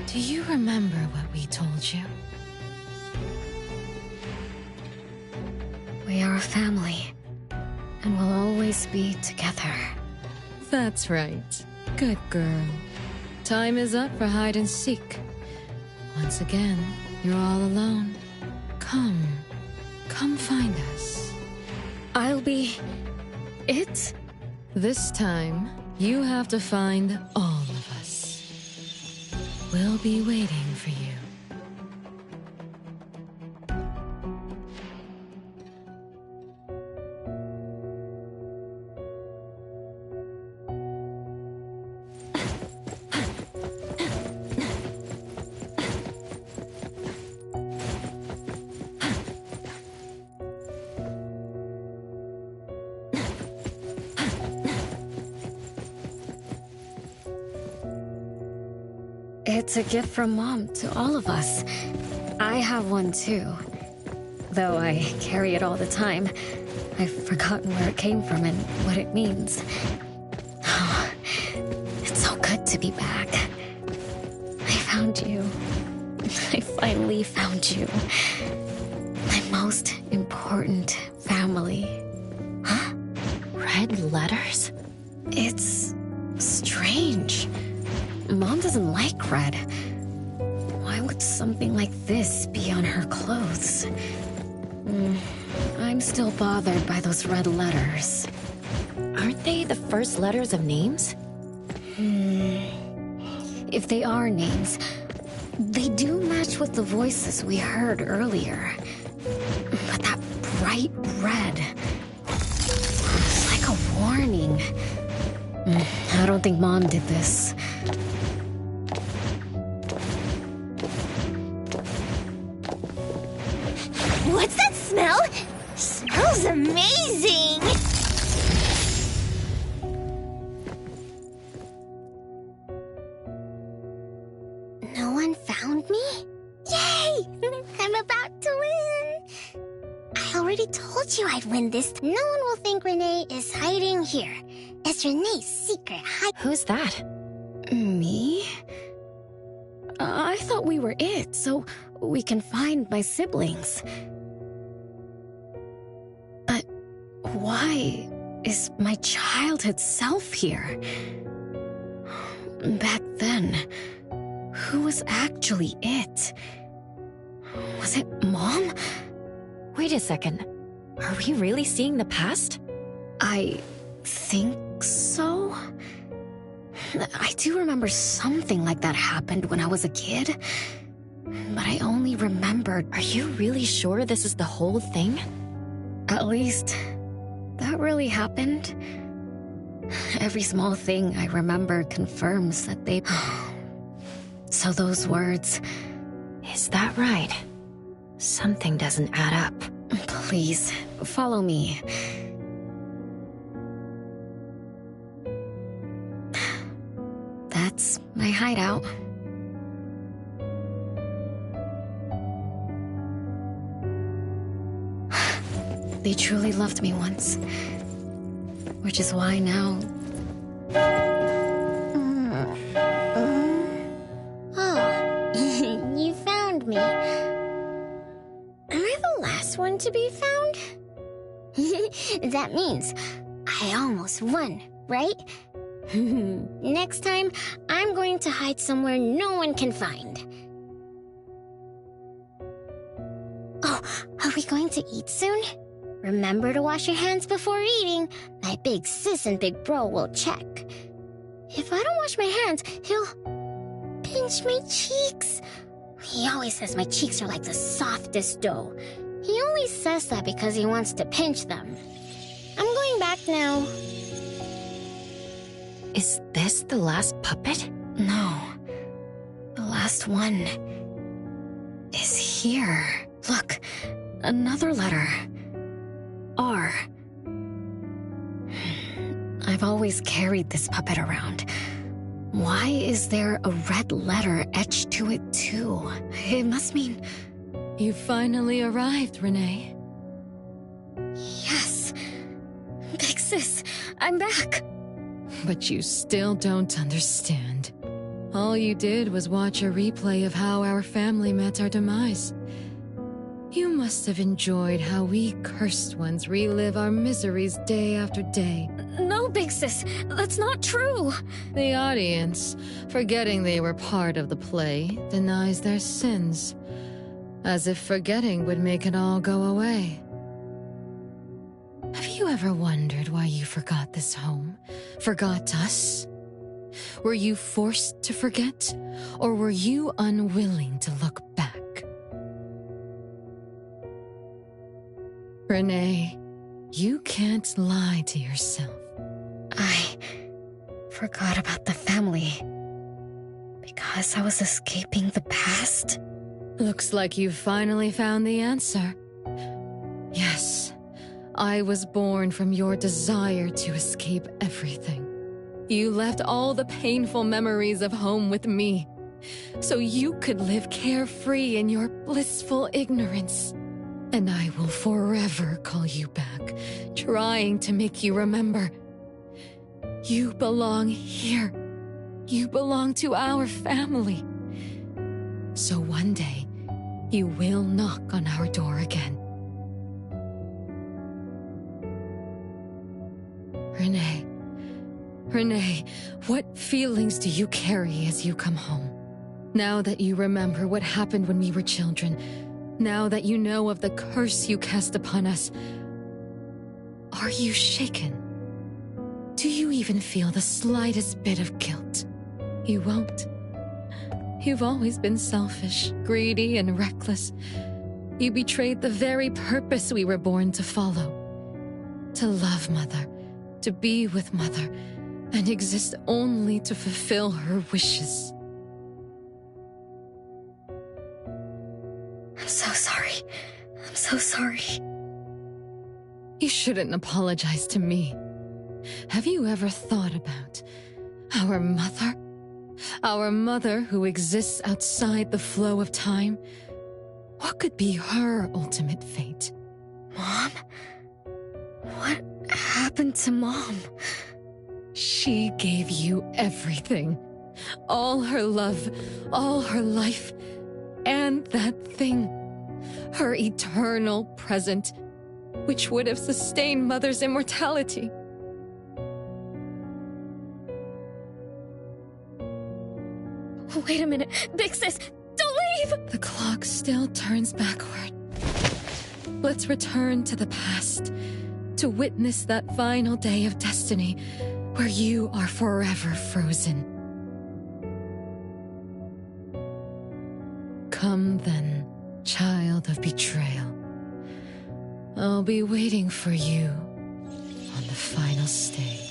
Do you remember what we told you? We are a family, and we'll always be together. That's right. Good girl. Time is up for hide and seek. Once again, you're all alone. Come find us. I'll be... it? This time, you have to find all of us. We'll be waiting for you. It's a gift from Mom to all of us. I have one too. Though I carry it all the time, I've forgotten where it came from and what it means. Oh, it's so good to be back. I found you. I finally found you. My most important family. Huh? Red letters? It's strange. Mom doesn't like red. Why would something like this be on her clothes? I'm still bothered by those red letters. Aren't they the first letters of names? If they are names, they do match with the voices we heard earlier. But that bright red, it's like a warning. I don't think Mom did this. What's that smell? Smells amazing! No one found me? Yay! I'm about to win! I already told you I'd win this. No one will think Renee is hiding here. It's Renee's secret hide. Who's that? Me? I thought we were it, so we can find my siblings. But why is my childhood self here? Back then, who was actually it? Was it Mom? Wait a second. Are we really seeing the past? I think so. I do remember something like that happened when I was a kid, but I only remembered... Are you really sure this is the whole thing? At least, that really happened. Every small thing I remember confirms that they... So those words... Is that right? Something doesn't add up. Please, follow me. That's my hideout. They truly loved me once. Which is why now... Oh, you found me. Am I the last one to be found? That means I almost won, right? Next time, I'm going to hide somewhere no one can find. Oh, are we going to eat soon? Remember to wash your hands before eating. My big sis and big bro will check. If I don't wash my hands, he'll pinch my cheeks. He always says my cheeks are like the softest dough. He only says that because he wants to pinch them. I'm going back now. Is this the last puppet? No. The last one is here. Look, another letter. R. I've always carried this puppet around. Why is there a red letter etched to it too? It must mean... You finally arrived, Renee. Yes. Big sis, I'm back. But you still don't understand. All you did was watch a replay of how our family met our demise. You must have enjoyed how we cursed ones relive our miseries day after day. No, Big Sis, that's not true. The audience, forgetting they were part of the play, denies their sins, as if forgetting would make it all go away. Have you ever wondered why you forgot this home? Forgot us? Were you forced to forget, or were you unwilling to look back? Renee, you can't lie to yourself. I forgot about the family because I was escaping the past. Looks like you've finally found the answer. Yes, I was born from your desire to escape everything. You left all the painful memories of home with me, so you could live carefree in your blissful ignorance. And I will forever call you back, trying to make you remember. You belong here. You belong to our family. So one day, you will knock on our door again. Renee, what feelings do you carry as you come home? Now that you remember what happened when we were children, now that you know of the curse you cast upon us, are you shaken? Do you even feel the slightest bit of guilt? You won't. You've always been selfish, greedy, and reckless. You betrayed the very purpose we were born to follow. To love Mother, to be with Mother, and exist only to fulfill her wishes. I'm so sorry. I'm so sorry. You shouldn't apologize to me. Have you ever thought about our mother? Our mother who exists outside the flow of time? What could be her ultimate fate? Mom? What happened to Mom? She gave you everything. All her love, all her life, and that thing. Her eternal present, which would have sustained Mother's immortality. Wait a minute. Big Sis, don't leave! The clock still turns backward. Let's return to the past, to witness that final day of destiny, where you are forever frozen. Come then, child of betrayal. I'll be waiting for you on the final stage.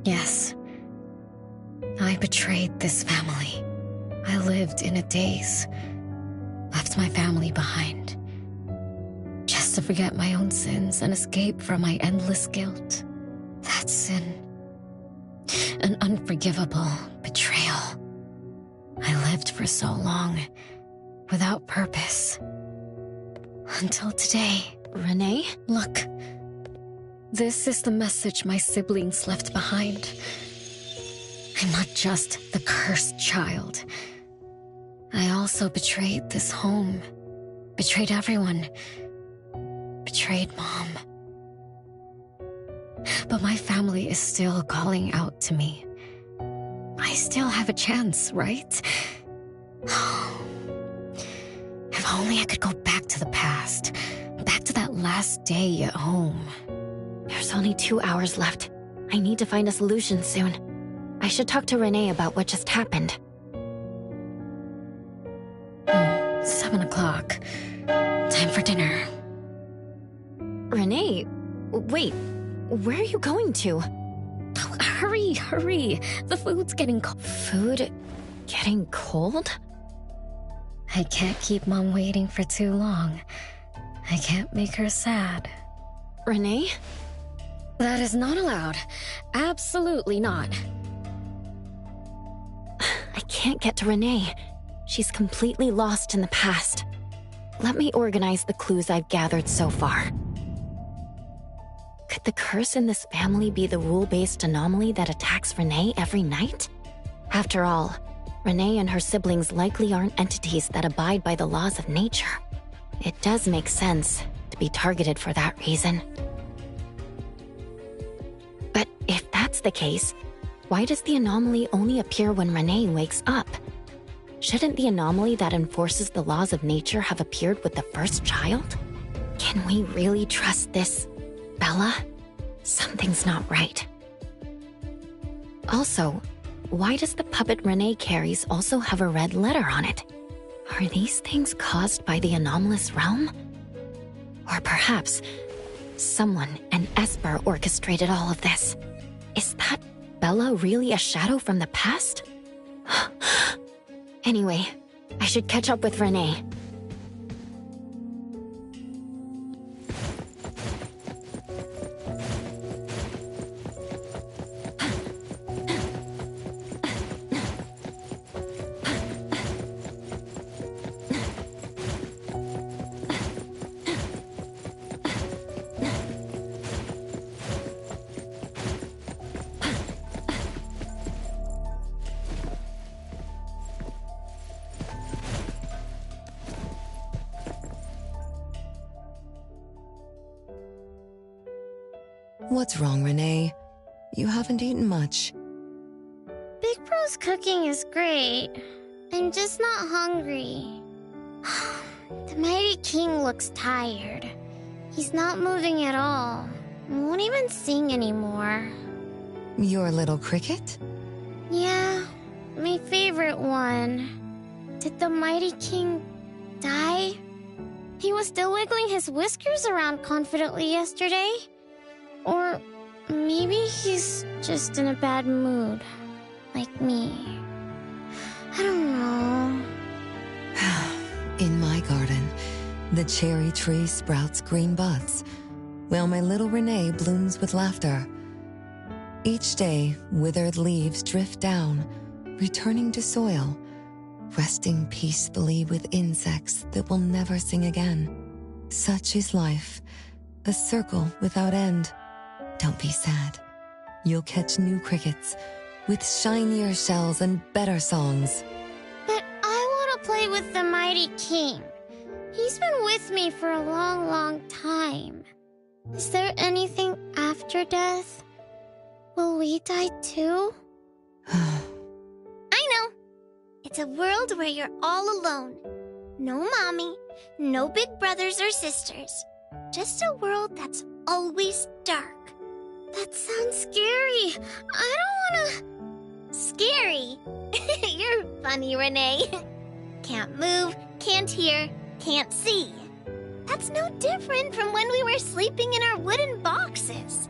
Yes. I betrayed this family. I lived in a daze. Left my family behind. Just to forget my own sins and escape from my endless guilt. That sin. An unforgivable betrayal. I lived for so long, without purpose. Until today. Renee? Look. This is the message my siblings left behind. I'm not just the cursed child. I also betrayed this home. Betrayed everyone. Betrayed Mom. But my family is still calling out to me. I still have a chance, right? only I could go back to the past. Back to that last day at home. There's only 2 hours left. I need to find a solution soon. I should talk to Renee about what just happened. 7 o'clock. Time for dinner. Renee, wait. Where are you going to? Oh, hurry, hurry. The food's getting cold. Food getting cold? I can't keep Mom waiting for too long. I can't make her sad. Renee? That is not allowed. Absolutely not. I can't get to Renee. She's completely lost in the past. Let me organize the clues I've gathered so far. Could the curse in this family be the rule-based anomaly that attacks Renee every night? After all, Renee and her siblings likely aren't entities that abide by the laws of nature. It does make sense to be targeted for that reason. But if that's the case, why does the anomaly only appear when Renee wakes up? Shouldn't the anomaly that enforces the laws of nature have appeared with the first child? Can we really trust this, Bella? Something's not right. Also, why does the puppet Renee carries also have a red letter on it? Are these things caused by the anomalous realm? Or perhaps someone, an Esper, orchestrated all of this. Is that Bella really a shadow from the past? Anyway, I should catch up with Renee. What's wrong, Renee? You haven't eaten much. Big Bro's cooking is great. I'm just not hungry. The Mighty King looks tired. He's not moving at all. Won't even sing anymore. Your little cricket? Yeah, my favorite one. Did the Mighty King die? He was still wiggling his whiskers around confidently yesterday. Or maybe he's just in a bad mood, like me. I don't know. In my garden, the cherry tree sprouts green buds, while my little Renee blooms with laughter. Each day, withered leaves drift down, returning to soil, resting peacefully with insects that will never sing again. Such is life, a circle without end. Don't be sad. You'll catch new crickets with shinier shells and better songs. But I want to play with the Mighty King. He's been with me for a long, long time. Is there anything after death? Will we die too? I know. It's a world where you're all alone. No mommy, no big brothers or sisters. Just a world that's always dark. That sounds scary. I don't wanna... Scary? You're funny, Renee. Can't move, can't hear, can't see. That's no different from when we were sleeping in our wooden boxes.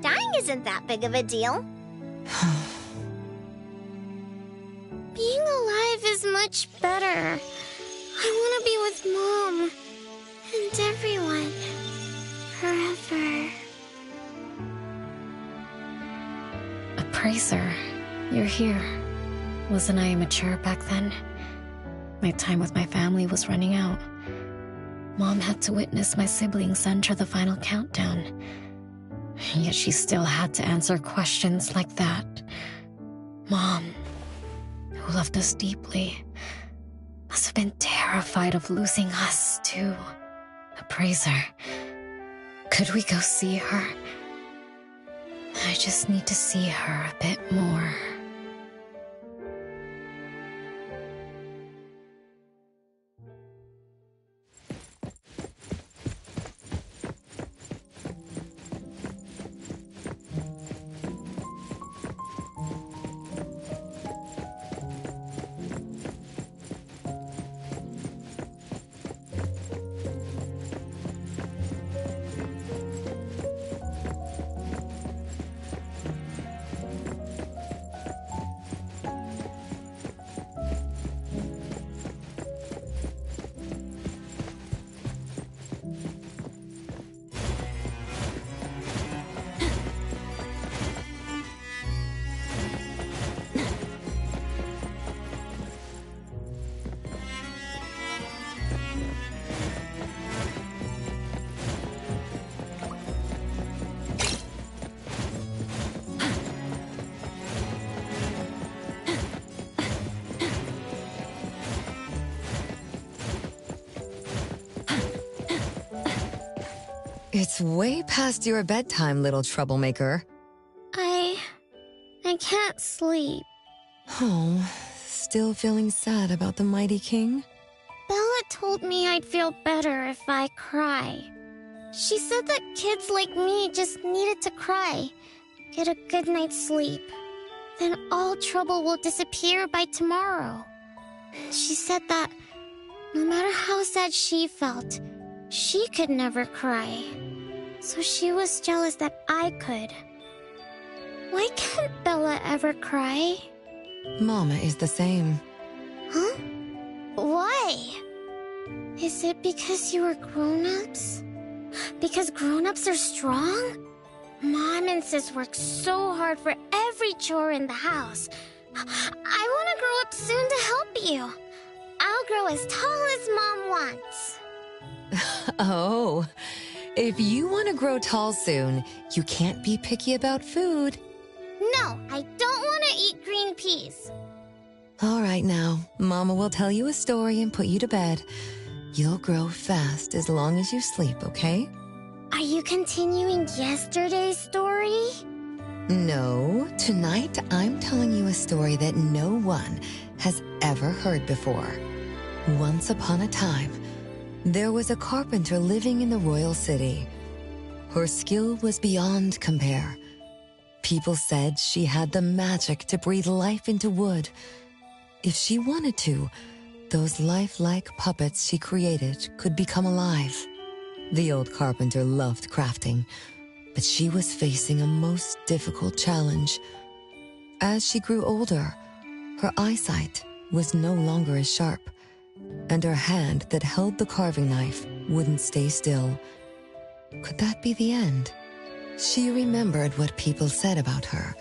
Dying isn't that big of a deal. Being alive is much better. I want to be with Mom and everyone forever. Appraiser, you're here. Wasn't I immature back then? My time with my family was running out. Mom had to witness my siblings enter the final countdown. Yet she still had to answer questions like that. Mom, who loved us deeply, must have been terrified of losing us, too. Appraiser, could we go see her? I just need to see her a bit more. It's way past your bedtime, little troublemaker. I can't sleep. Oh, still feeling sad about the mighty king? Bella told me I'd feel better if I cry. She said that kids like me just needed to cry, get a good night's sleep. Then all trouble will disappear by tomorrow. She said that no matter how sad she felt, she could never cry. So she was jealous that I could. Why can't Bella ever cry? Mama is the same. Huh? Why? Is it because you were grown-ups? Because grown-ups are strong? Mom and Sis work so hard for every chore in the house. I want to grow up soon to help you. I'll grow as tall as Mom wants. Oh, if you want to grow tall soon, you can't be picky about food. No, I don't want to eat green peas. All right now, Mama will tell you a story and put you to bed. You'll grow fast as long as you sleep, okay? Are you continuing yesterday's story? No, tonight I'm telling you a story that no one has ever heard before. Once upon a time, there was a carpenter living in the royal city. Her skill was beyond compare. People said she had the magic to breathe life into wood. If she wanted to, those lifelike puppets she created could become alive. The old carpenter loved crafting, but she was facing a most difficult challenge. As she grew older, her eyesight was no longer as sharp, and her hand that held the carving knife wouldn't stay still. Could that be the end? She remembered what people said about her.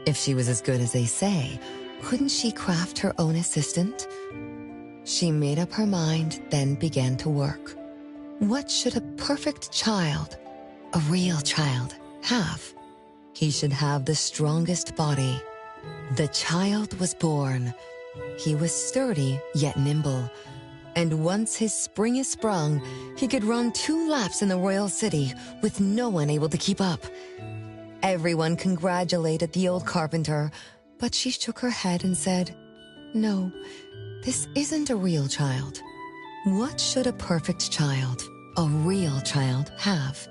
If she was as good as they say, couldn't she craft her own assistant? She made up her mind, then began to work. What should a perfect child, a real child, have? He should have the strongest body. The child was born. He was sturdy yet nimble, and once his spring is sprung, he could run 2 laps in the royal city with no one able to keep up. Everyone congratulated the old carpenter, but she shook her head and said, "No, this isn't a real child. What should a perfect child, a real child, have?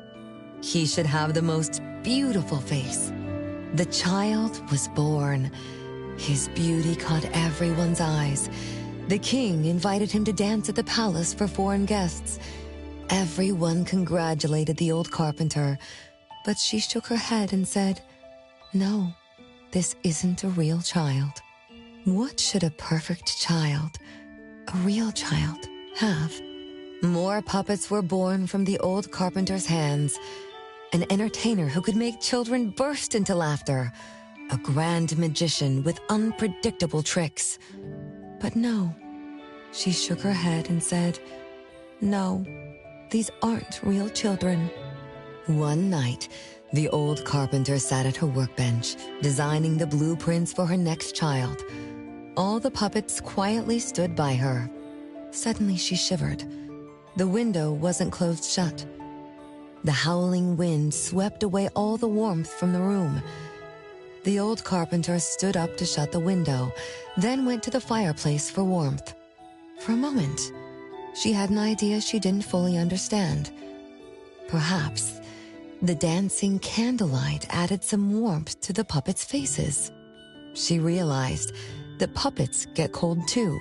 He should have the most beautiful face." The child was born. His beauty caught everyone's eyes. The king invited him to dance at the palace for foreign guests. Everyone congratulated the old carpenter, but she shook her head and said, "No, this isn't a real child. What should a perfect child, a real child, have?" More puppets were born from the old carpenter's hands. An entertainer who could make children burst into laughter. A grand magician with unpredictable tricks. But no, she shook her head and said, "No, these aren't real children." One night, the old carpenter sat at her workbench, designing the blueprints for her next child. All the puppets quietly stood by her. Suddenly she shivered. The window wasn't closed shut. The howling wind swept away all the warmth from the room. The old carpenter stood up to shut the window, then went to the fireplace for warmth. For a moment, she had an idea she didn't fully understand. Perhaps the dancing candlelight added some warmth to the puppets' faces. She realized that puppets get cold too.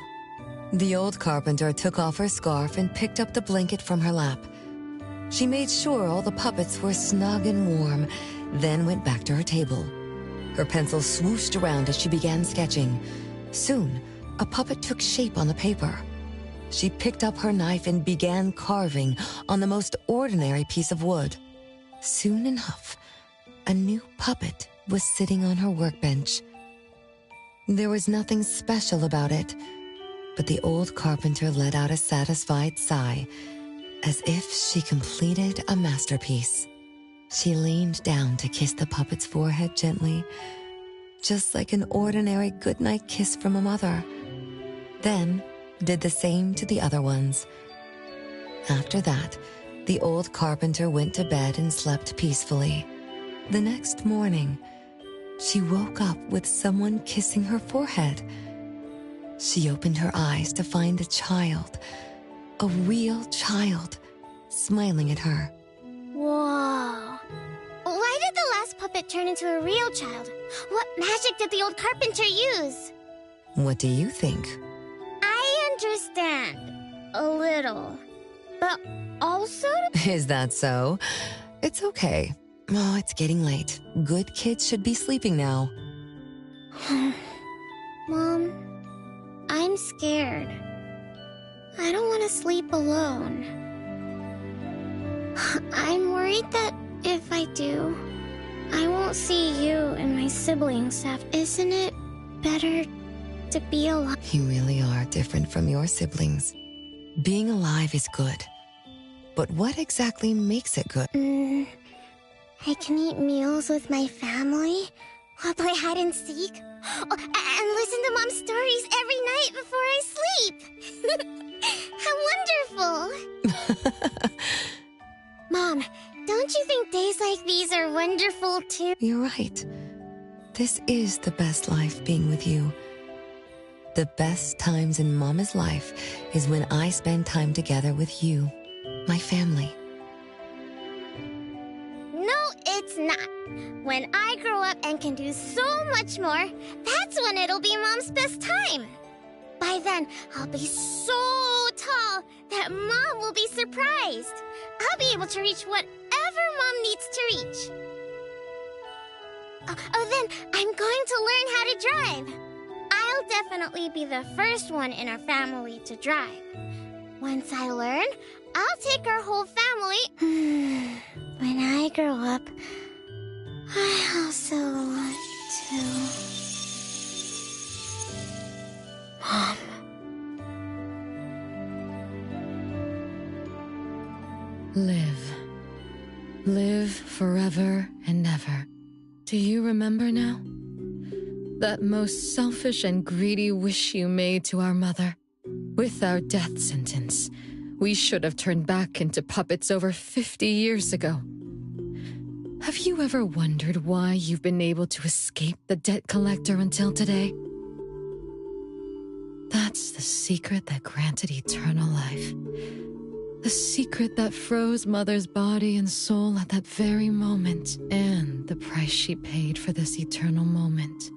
The old carpenter took off her scarf and picked up the blanket from her lap. She made sure all the puppets were snug and warm, then went back to her table. Her pencil swooshed around as she began sketching. Soon, a puppet took shape on the paper. She picked up her knife and began carving on the most ordinary piece of wood. Soon enough, a new puppet was sitting on her workbench. There was nothing special about it, but the old carpenter let out a satisfied sigh, as if she completed a masterpiece. She leaned down to kiss the puppet's forehead gently, just like an ordinary goodnight kiss from a mother. Then did the same to the other ones. After that, The old carpenter went to bed and slept peacefully. The next morning, she woke up with someone kissing her forehead. She opened her eyes to find a child, a real child, smiling at her. Whoa. Why did the last puppet turn into a real child? What magic did the old carpenter use? What do you think? I understand. A little. But also... Is that so? It's okay. Oh, it's getting late. Good kids should be sleeping now. Mom, I'm scared. I don't want to sleep alone. I'm worried that if I do, I won't see you and my siblings. Isn't it better to be alive? You really are different from your siblings. Being alive is good. But what exactly makes it good? I can eat meals with my family, or play hide and seek, and listen to Mom's stories every night before I sleep. How wonderful! Mom, don't you think days like these are wonderful too? You're right. This is the best life, being with you. The best times in Mama's life is when I spend time together with you, my family. No, it's not. When I grow up and can do so much more, that's when it'll be Mom's best time. By then, I'll be so tall that Mom will be surprised. I'll be able to reach whatever Mom needs to reach. Then I'm going to learn how to drive. I'll definitely be the first one in our family to drive. Once I learn, I'll take our whole family. When I grow up, I also want to... Mom. Live. Live forever and ever. Do you remember now? That most selfish and greedy wish you made to our mother. With our death sentence, we should have turned back into puppets over 50 years ago. Have you ever wondered why you've been able to escape the debt collector until today? That's the secret that granted eternal life. The secret that froze Mother's body and soul at that very moment, and the price she paid for this eternal moment.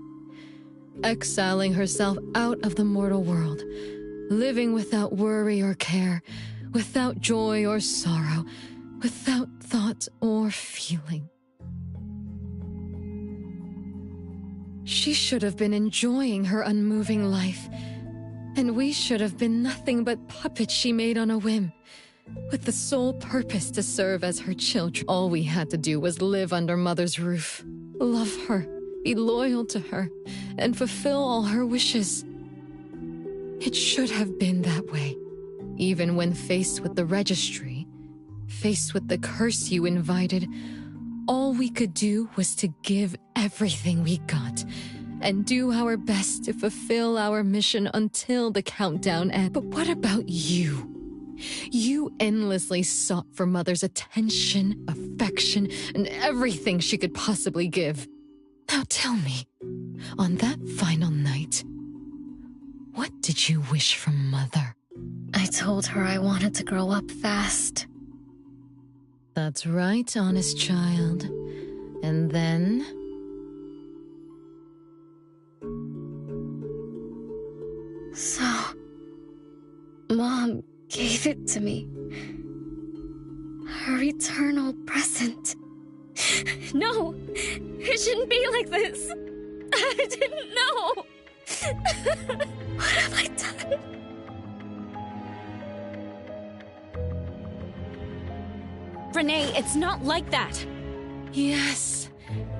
Exiling herself out of the mortal world, living without worry or care, without joy or sorrow, without thought or feeling. She should have been enjoying her unmoving life, and we should have been nothing but puppets she made on a whim, with the sole purpose to serve as her children. All we had to do was live under Mother's roof, love her, be loyal to her, and fulfill all her wishes. It should have been that way, even when faced with the registry, faced with the curse you invited. All we could do was to give everything we got and do our best to fulfill our mission until the countdown ends. But what about you? You endlessly sought for Mother's attention, affection, and everything she could possibly give. Now tell me, on that final night, what did you wish from Mother? I told her I wanted to grow up fast. That's right, honest child. And then? So, Mom gave it to me. Her eternal present. No! It shouldn't be like this! I didn't know! What have I done? Renee, it's not like that! Yes,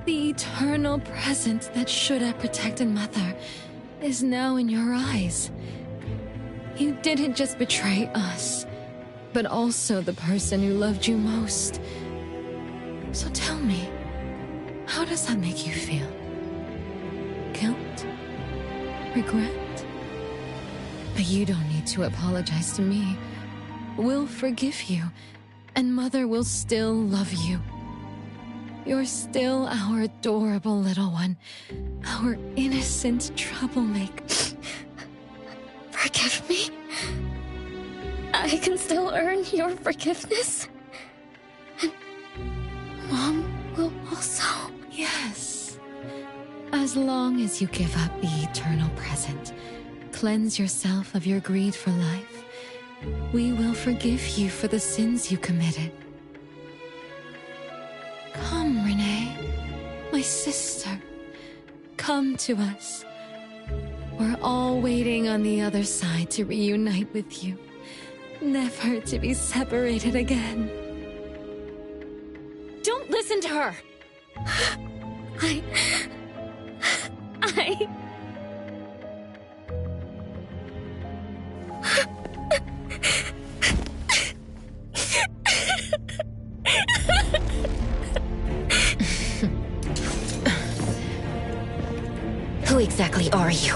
the eternal present that should have protected Mother is now in your eyes. You didn't just betray us, but also the person who loved you most. So tell me, how does that make you feel? Guilt? Regret? But you don't need to apologize to me. We'll forgive you, And Mother will still love you. You're still our adorable little one, our innocent troublemaker. Forgive me. I can still earn your forgiveness. And Mom will also. Yes. As long as you give up the eternal present, cleanse yourself of your greed for life, we will forgive you for the sins you committed. Come, Renee, my sister. Come to us. We're all waiting on the other side to reunite with you, never to be separated again. Don't listen to her! Who exactly are you?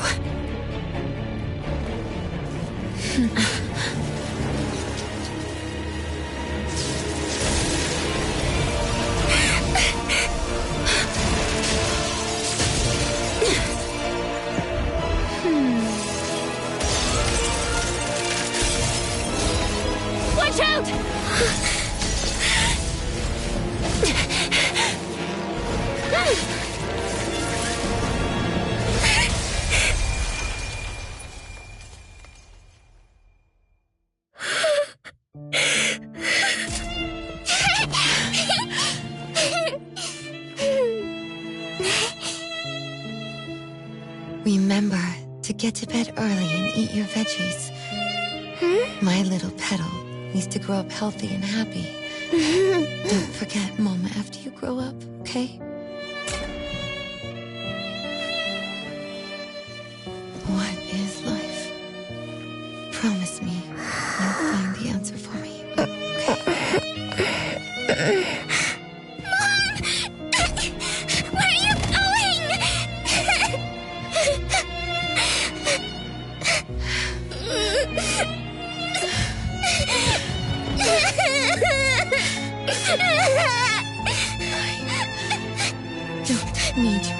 Watch out! Remember to get to bed early and eat your veggies. My little petal needs to grow up healthy and happy. Don't forget Mama after you grow up, okay? What is life? Promise me you'll find the answer for me, okay? Where are you going? Don't need you.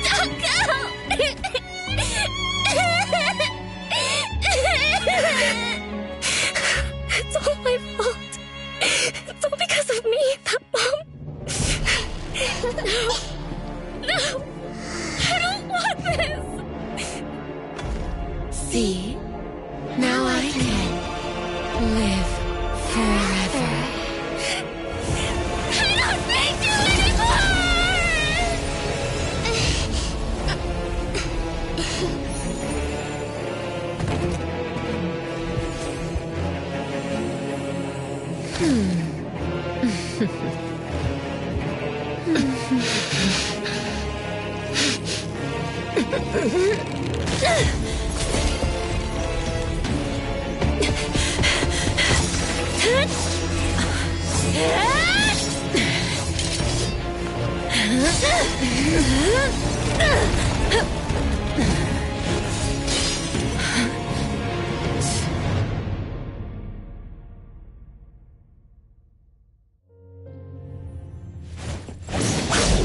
Don't go! It's all my fault. It's all because of me that Mom... No! I don't want this! See? Now I can live forever. I don't need you anymore!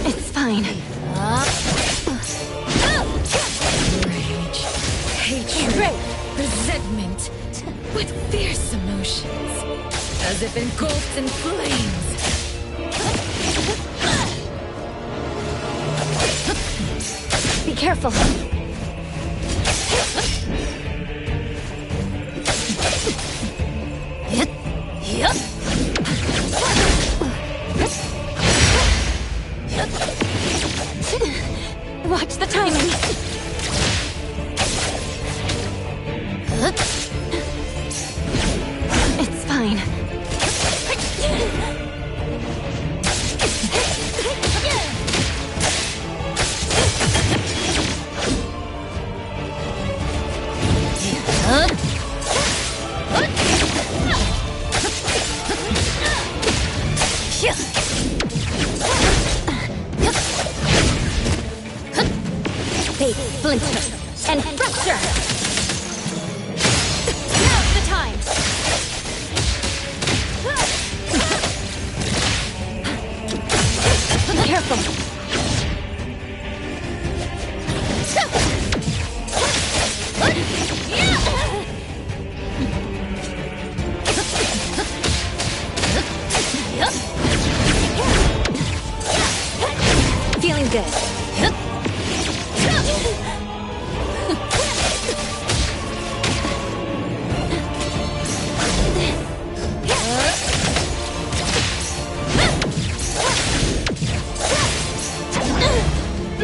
It's fine. Rage, hatred, resentment, with fierce emotions, as if engulfed in flames. Be careful. Watch the timing. It's fine. Fate, Splinter, and Fracture! Now's the time! Be careful! Feeling good.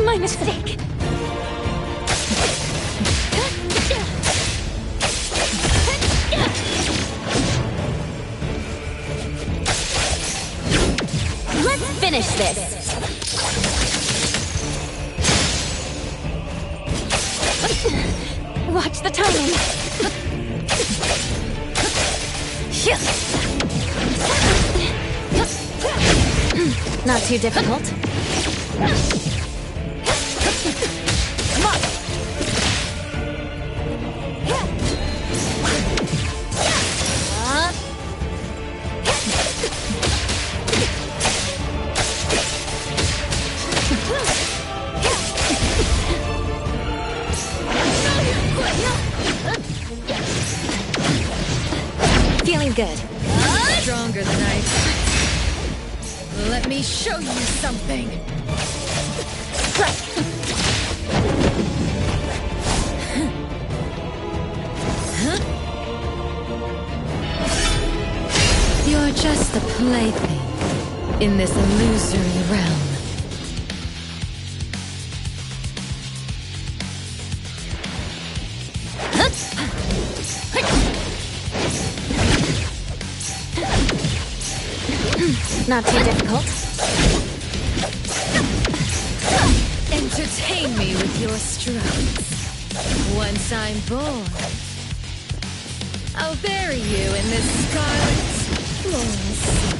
My mistake. Let's finish this. Watch the timing. Not too difficult. Come on. Feeling good. Stronger than I expected. Let me show you something. You're just a plaything in this illusory realm. Not too difficult. Entertain me with your strokes. Once I'm born, I'll bury you in this scarlet floral sea.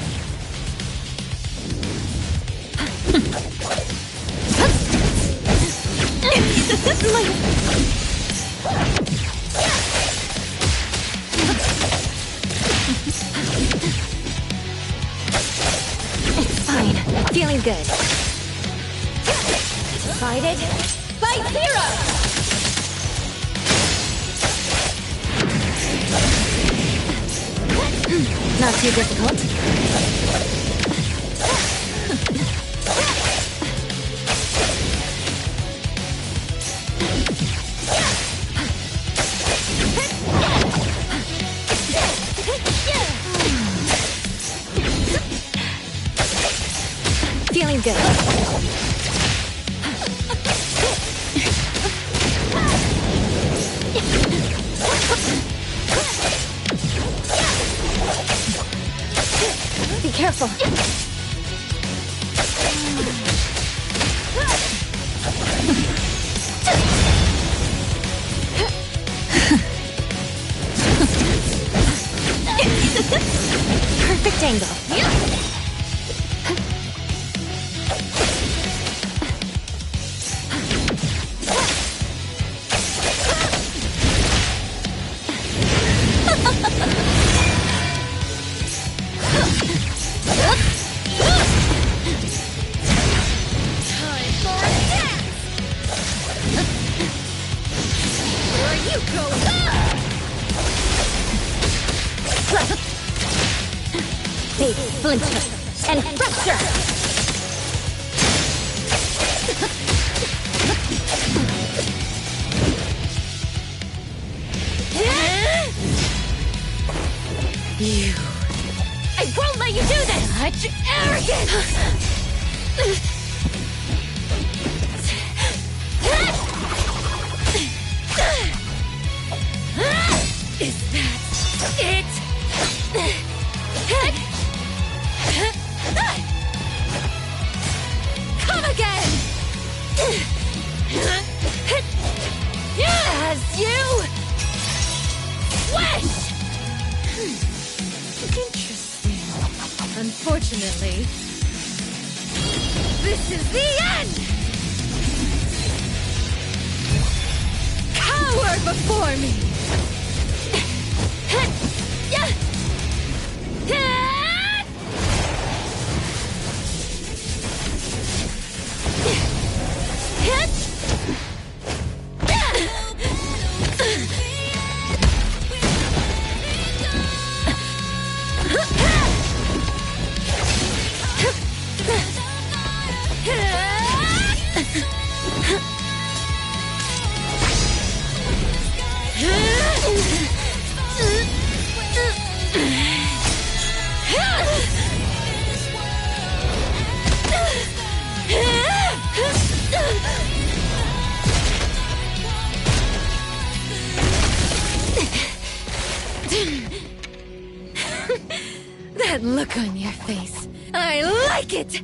It's fine. Feeling good. Decided? Fight Zero! Not too difficult. Feeling good. Be careful. Perfect angle. Fate, Splinter, and Fracture! You. I won't let you do this! Such arrogance! Is that it? Come again! As you wish! Interesting. Unfortunately, This is the end! Cower before me! That look on your face. I like it!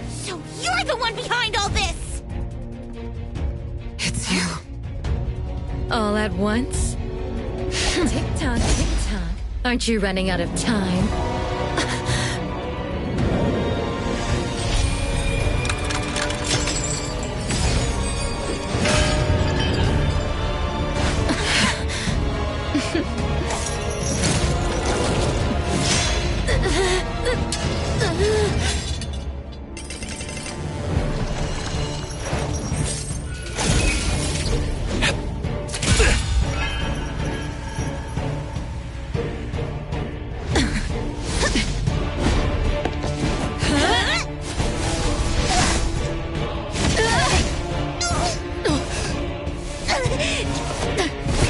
So you're the one behind all this! It's you. All at once? Tick-tock, tick-tock. Aren't you running out of time?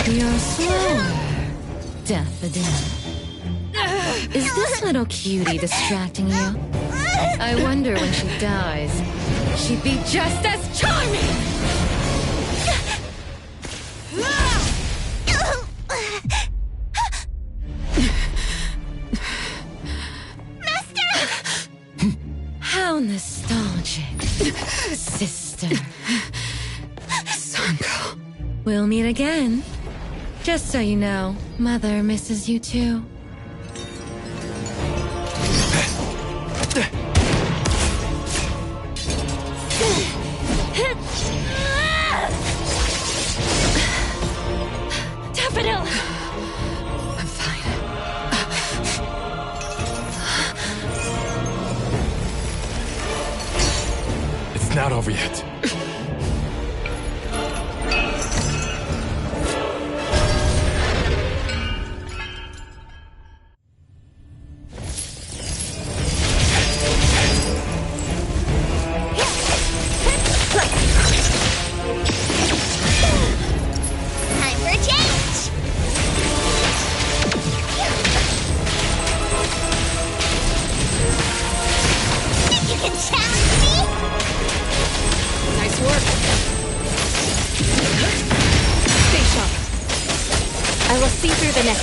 You're slower, Daffodil. Is this little cutie distracting you? I wonder when she dies, she'd be just as charming! How nostalgic, sister. Sanko. We'll meet again. Just so you know, Mother misses you too. Daffodil! I'm fine. It's not over yet. Time for a change! Think you can challenge me? Nice work. Stay sharp. I will see through the net.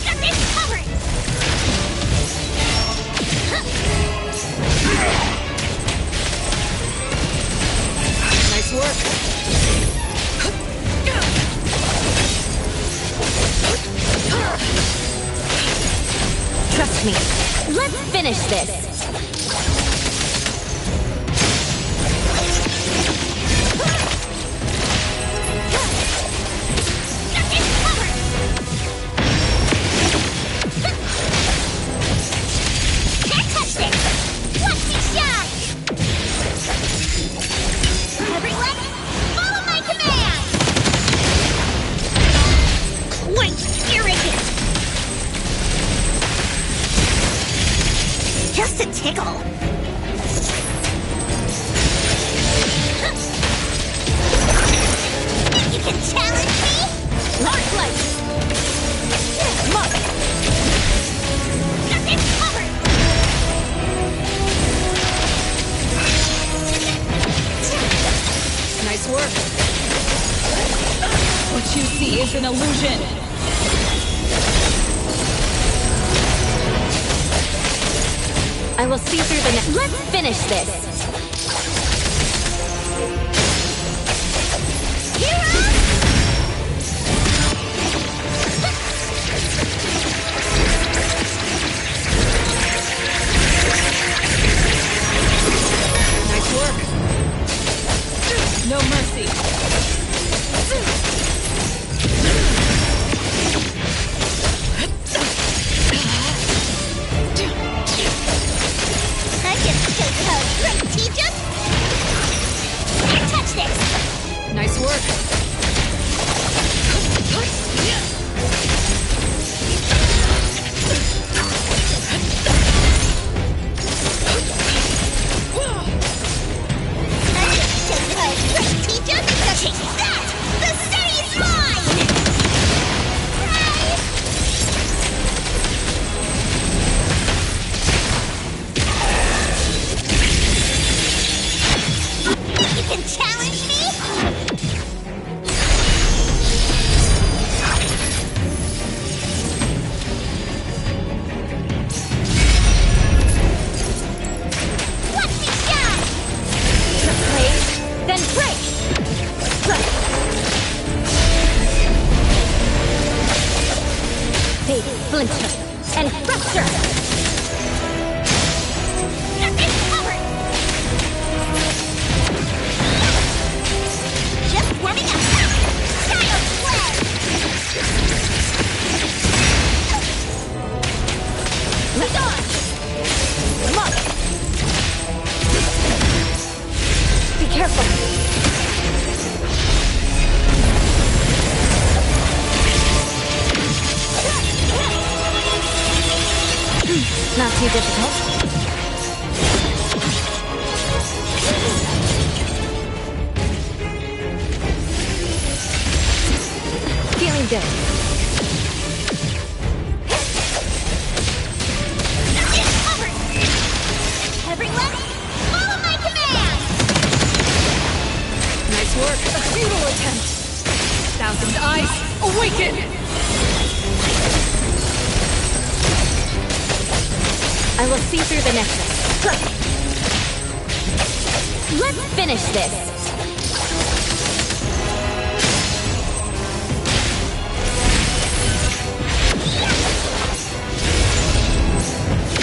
Got this covered! Nice work. Trust me. Let's finish this. Got this covered! Can't touch this! Watch me shine! Everyone, follow my command! Quite arrogant! Just a work. What you see is an illusion. I will see through the net. Let's finish this! Nice work. No mercy. I just showed you how it's right, teach us. Touch this. Nice work. Not too difficult. Feeling good. Everyone, follow my command! Nice work. A futile attempt. Thousand Eyes, awaken! I will see through the nexus. Let's finish this!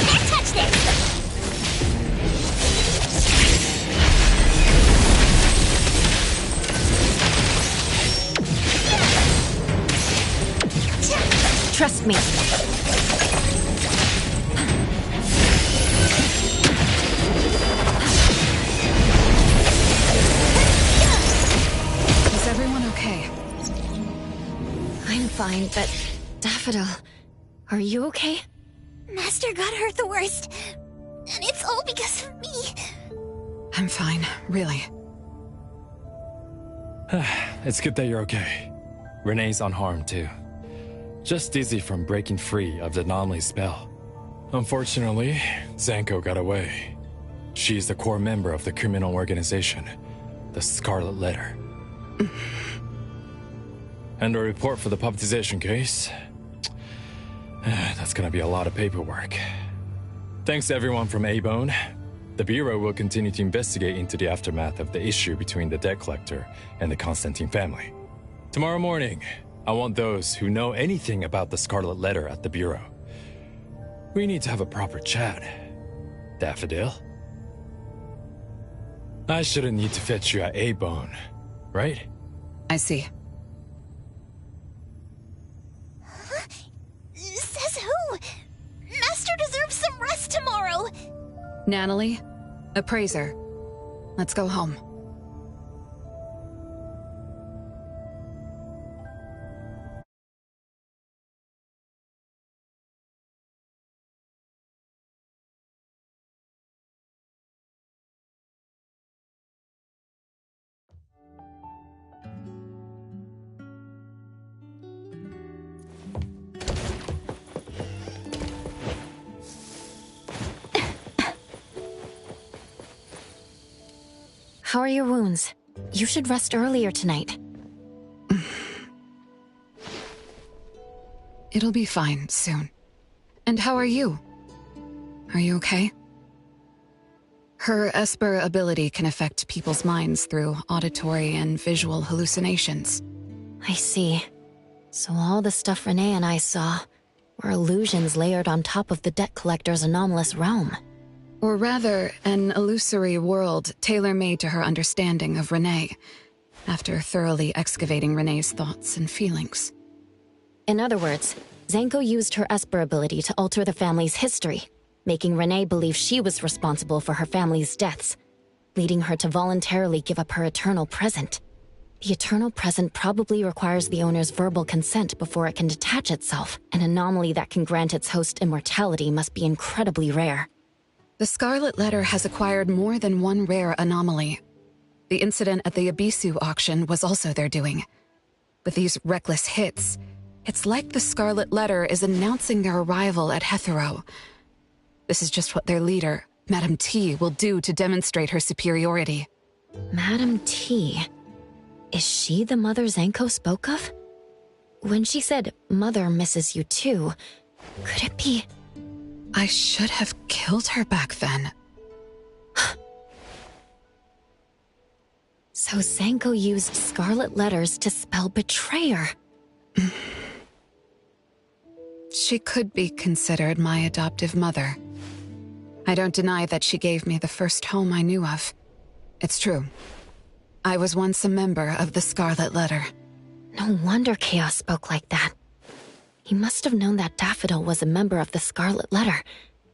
Can't touch this! Trust me. Is everyone okay? I'm fine, but Daffodil, are you okay? Master got hurt the worst. And it's all because of me. I'm fine, really. It's good that you're okay. Renee's unharmed too. Just dizzy from breaking free of the anomaly spell. Unfortunately, Zanko got away. She's the core member of the criminal organization, the Scarlet Letter. And the report for the puppetization case. That's gonna be a lot of paperwork. Thanks to everyone from A-Bone. The Bureau will continue to investigate into the aftermath of the issue between the debt collector and the Constantine family. Tomorrow morning, I want those who know anything about the Scarlet Letter at the Bureau. We need to have a proper chat. Daffodil? I shouldn't need to fetch you at A-Bone, right? I see. Says who? Master deserves some rest tomorrow. Natalie, Appraiser. Let's go home. How are your wounds? You should rest earlier tonight. It'll be fine soon. And how are you? Are you okay? Her Esper ability can affect people's minds through auditory and visual hallucinations. I see. So all the stuff Renee and I saw were illusions layered on top of the debt collector's anomalous realm. Or rather, an illusory world tailor-made to her understanding of Renee, after thoroughly excavating Renee's thoughts and feelings. In other words, Zanko used her Esper ability to alter the family's history, making Renee believe she was responsible for her family's deaths, leading her to voluntarily give up her eternal present. The eternal present probably requires the owner's verbal consent before it can detach itself. An anomaly that can grant its host immortality must be incredibly rare. The Scarlet Letter has acquired more than one rare anomaly. The incident at the Abisu auction was also their doing. With these reckless hits, it's like the Scarlet Letter is announcing their arrival at Hethero. This is just what their leader, Madame T, will do to demonstrate her superiority. Madame T? Is she the mother Zanko spoke of? When she said, "Mother misses you too," could it be... I should have killed her back then. So Zanko used Scarlet Letters to spell betrayer. She could be considered my adoptive mother. I don't deny that she gave me the first home I knew of. It's true. I was once a member of the Scarlet Letter. No wonder Chaos spoke like that. He must have known that Daffodil was a member of the Scarlet Letter,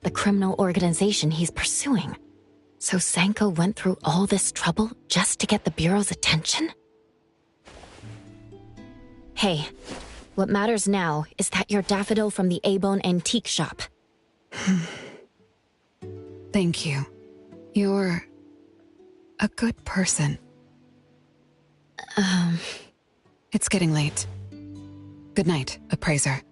the criminal organization he's pursuing. So Zanko went through all this trouble just to get the Bureau's attention? Hey, what matters now is that you're Daffodil from the A-Bone Antique Shop. Thank you. You're a good person. It's getting late. Good night, Appraiser.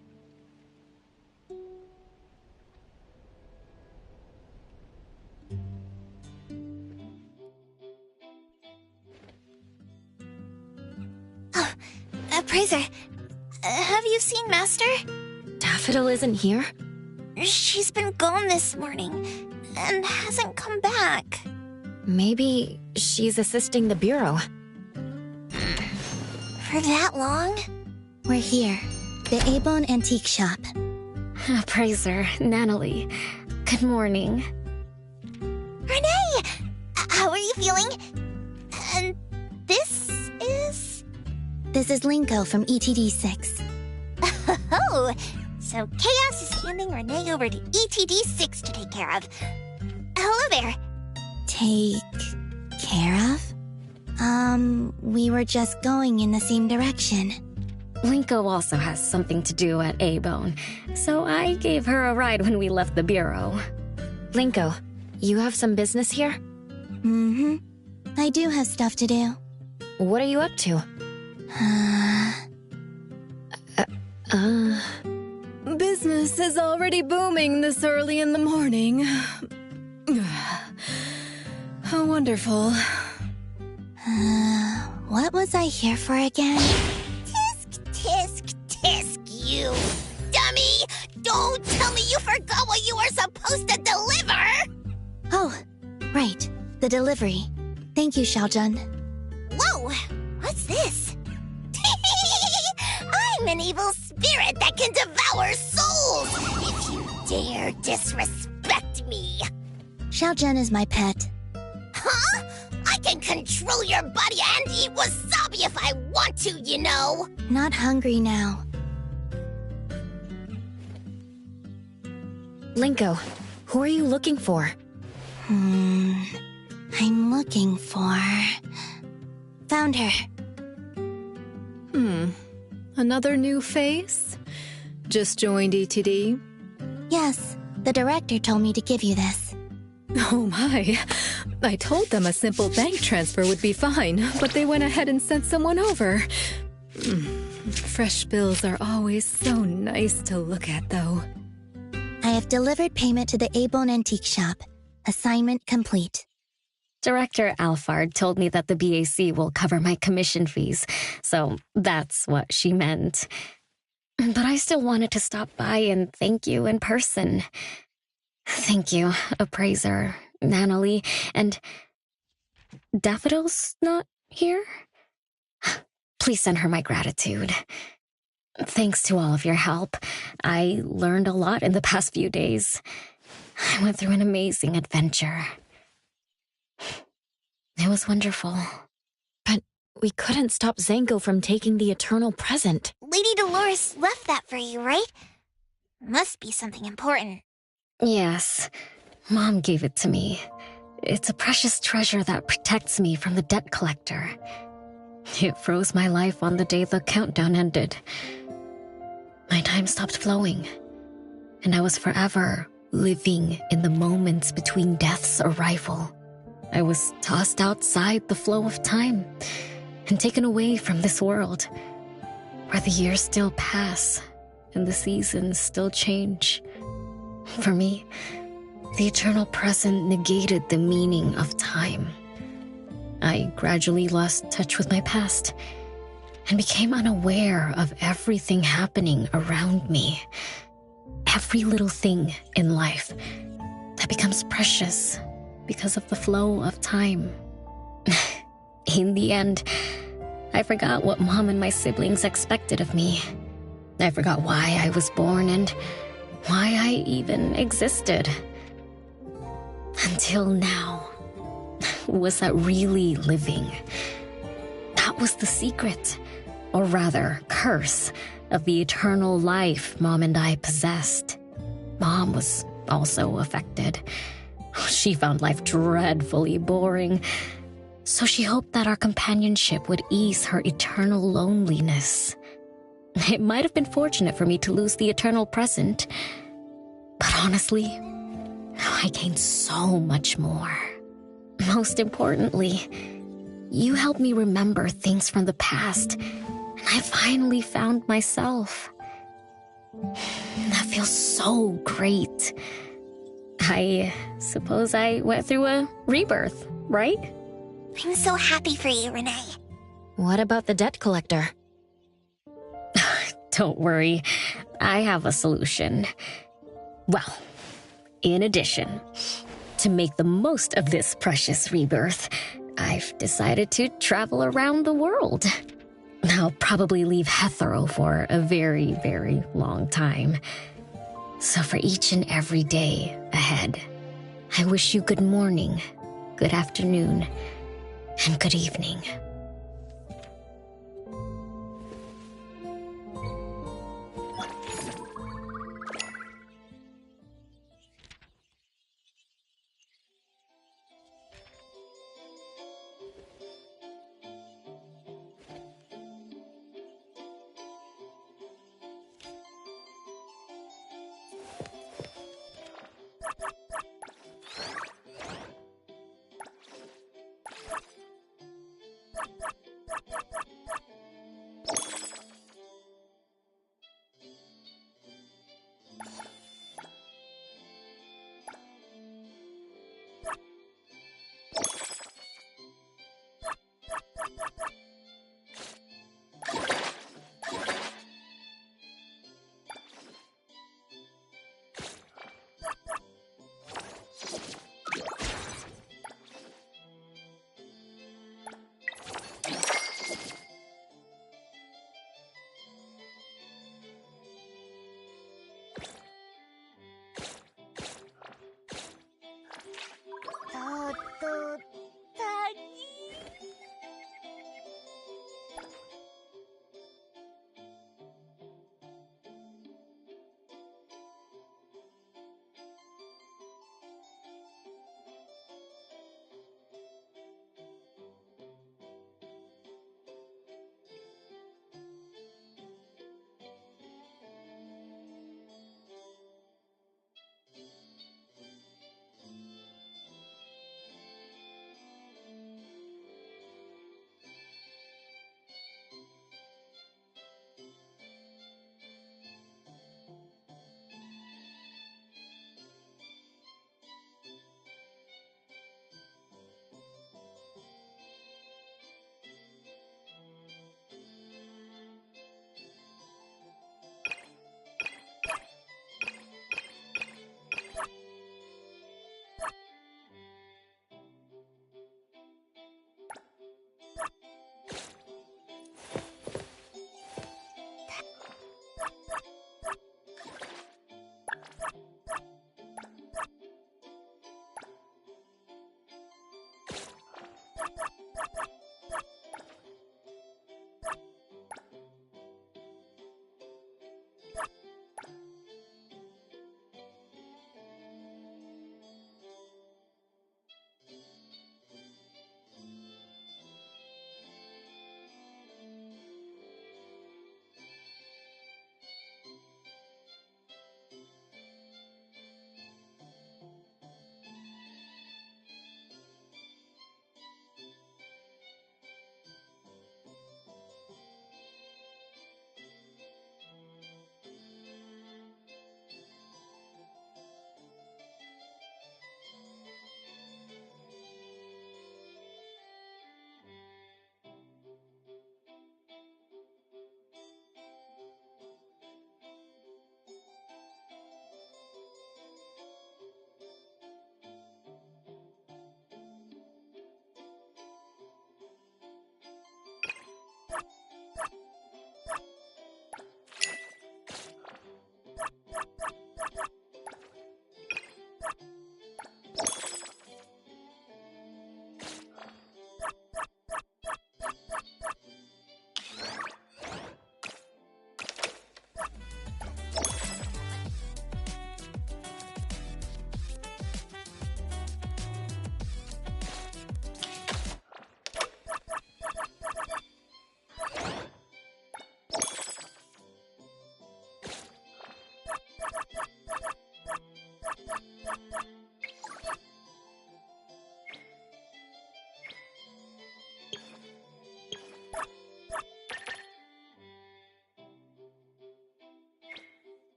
Oh, Appraiser, have you seen Master? Daffodil isn't here? She's been gone this morning, and hasn't come back. Maybe she's assisting the Bureau. For that long? We're here, the A-Bone Antique Shop. Appraiser, Natalie, good morning. Renee! How are you feeling? And this is... This is Linko from ETD6. Oh, so Chaos is handing Renee over to ETD6 to take care of. Hello there. Take care of? We were just going in the same direction. Linko also has something to do at A-Bone, so I gave her a ride when we left the Bureau. Linko, you have some business here? Mm-hmm. I do have stuff to do. What are you up to? Business is already booming this early in the morning. How wonderful. What was I here for again? Tisk, tisk, tisk, you dummy! Don't tell me you forgot what you were supposed to deliver! Oh, right. The delivery. Thank you, Xiaojun. Whoa! What's this? I'm an evil spirit that can devour souls! If you dare disrespect me! Xiaojun is my pet. Huh? I can control your body and eat wasabi if I want to, you know! Not hungry now. Linko, who are you looking for? I'm looking for... Found her. Another new face? Just joined ETD? Yes, the director told me to give you this. Oh my. I told them a simple bank transfer would be fine, but they went ahead and sent someone over. Fresh bills are always so nice to look at, though. I have delivered payment to the A-Bone Antique Shop. Assignment complete. Director Alphard told me that the BAC will cover my commission fees, so that's what she meant. But I still wanted to stop by and thank you in person. Thank you, Appraiser, Nanalie, and... Daffodil's not here? Please send her my gratitude. Thanks to all of your help. I learned a lot in the past few days. I went through an amazing adventure. It was wonderful. But we couldn't stop Zango from taking the Eternal Present. Lady Dolores left that for you, right? Must be something important. Yes. Mom gave it to me. It's a precious treasure that protects me from the debt collector. It froze my life on the day the countdown ended. My time stopped flowing, and I was forever living in the moments between death's arrival. I was tossed outside the flow of time and taken away from this world, where the years still pass and the seasons still change. For me, the Eternal Present negated the meaning of time. I gradually lost touch with my past and became unaware of everything happening around me. Every little thing in life that becomes precious because of the flow of time. In the end, I forgot what Mom and my siblings expected of me. I forgot why I was born and why I even existed. Until now. Was that really living? That was the secret, or rather, curse, of the eternal life Mom and I possessed. Mom was also affected. She found life dreadfully boring, so she hoped that our companionship would ease her eternal loneliness. It might have been fortunate for me to lose the Eternal Present, but honestly, I gained so much more. Most importantly, you helped me remember things from the past, and I finally found myself. That feels so great. I suppose I went through a rebirth, right? I'm so happy for you, Renee. What about the debt collector? Don't worry, I have a solution. Well, in addition, to make the most of this precious rebirth, I've decided to travel around the world. I'll probably leave Hethero for a very, very long time. So for each and every day ahead, I wish you good morning, good afternoon, and good evening.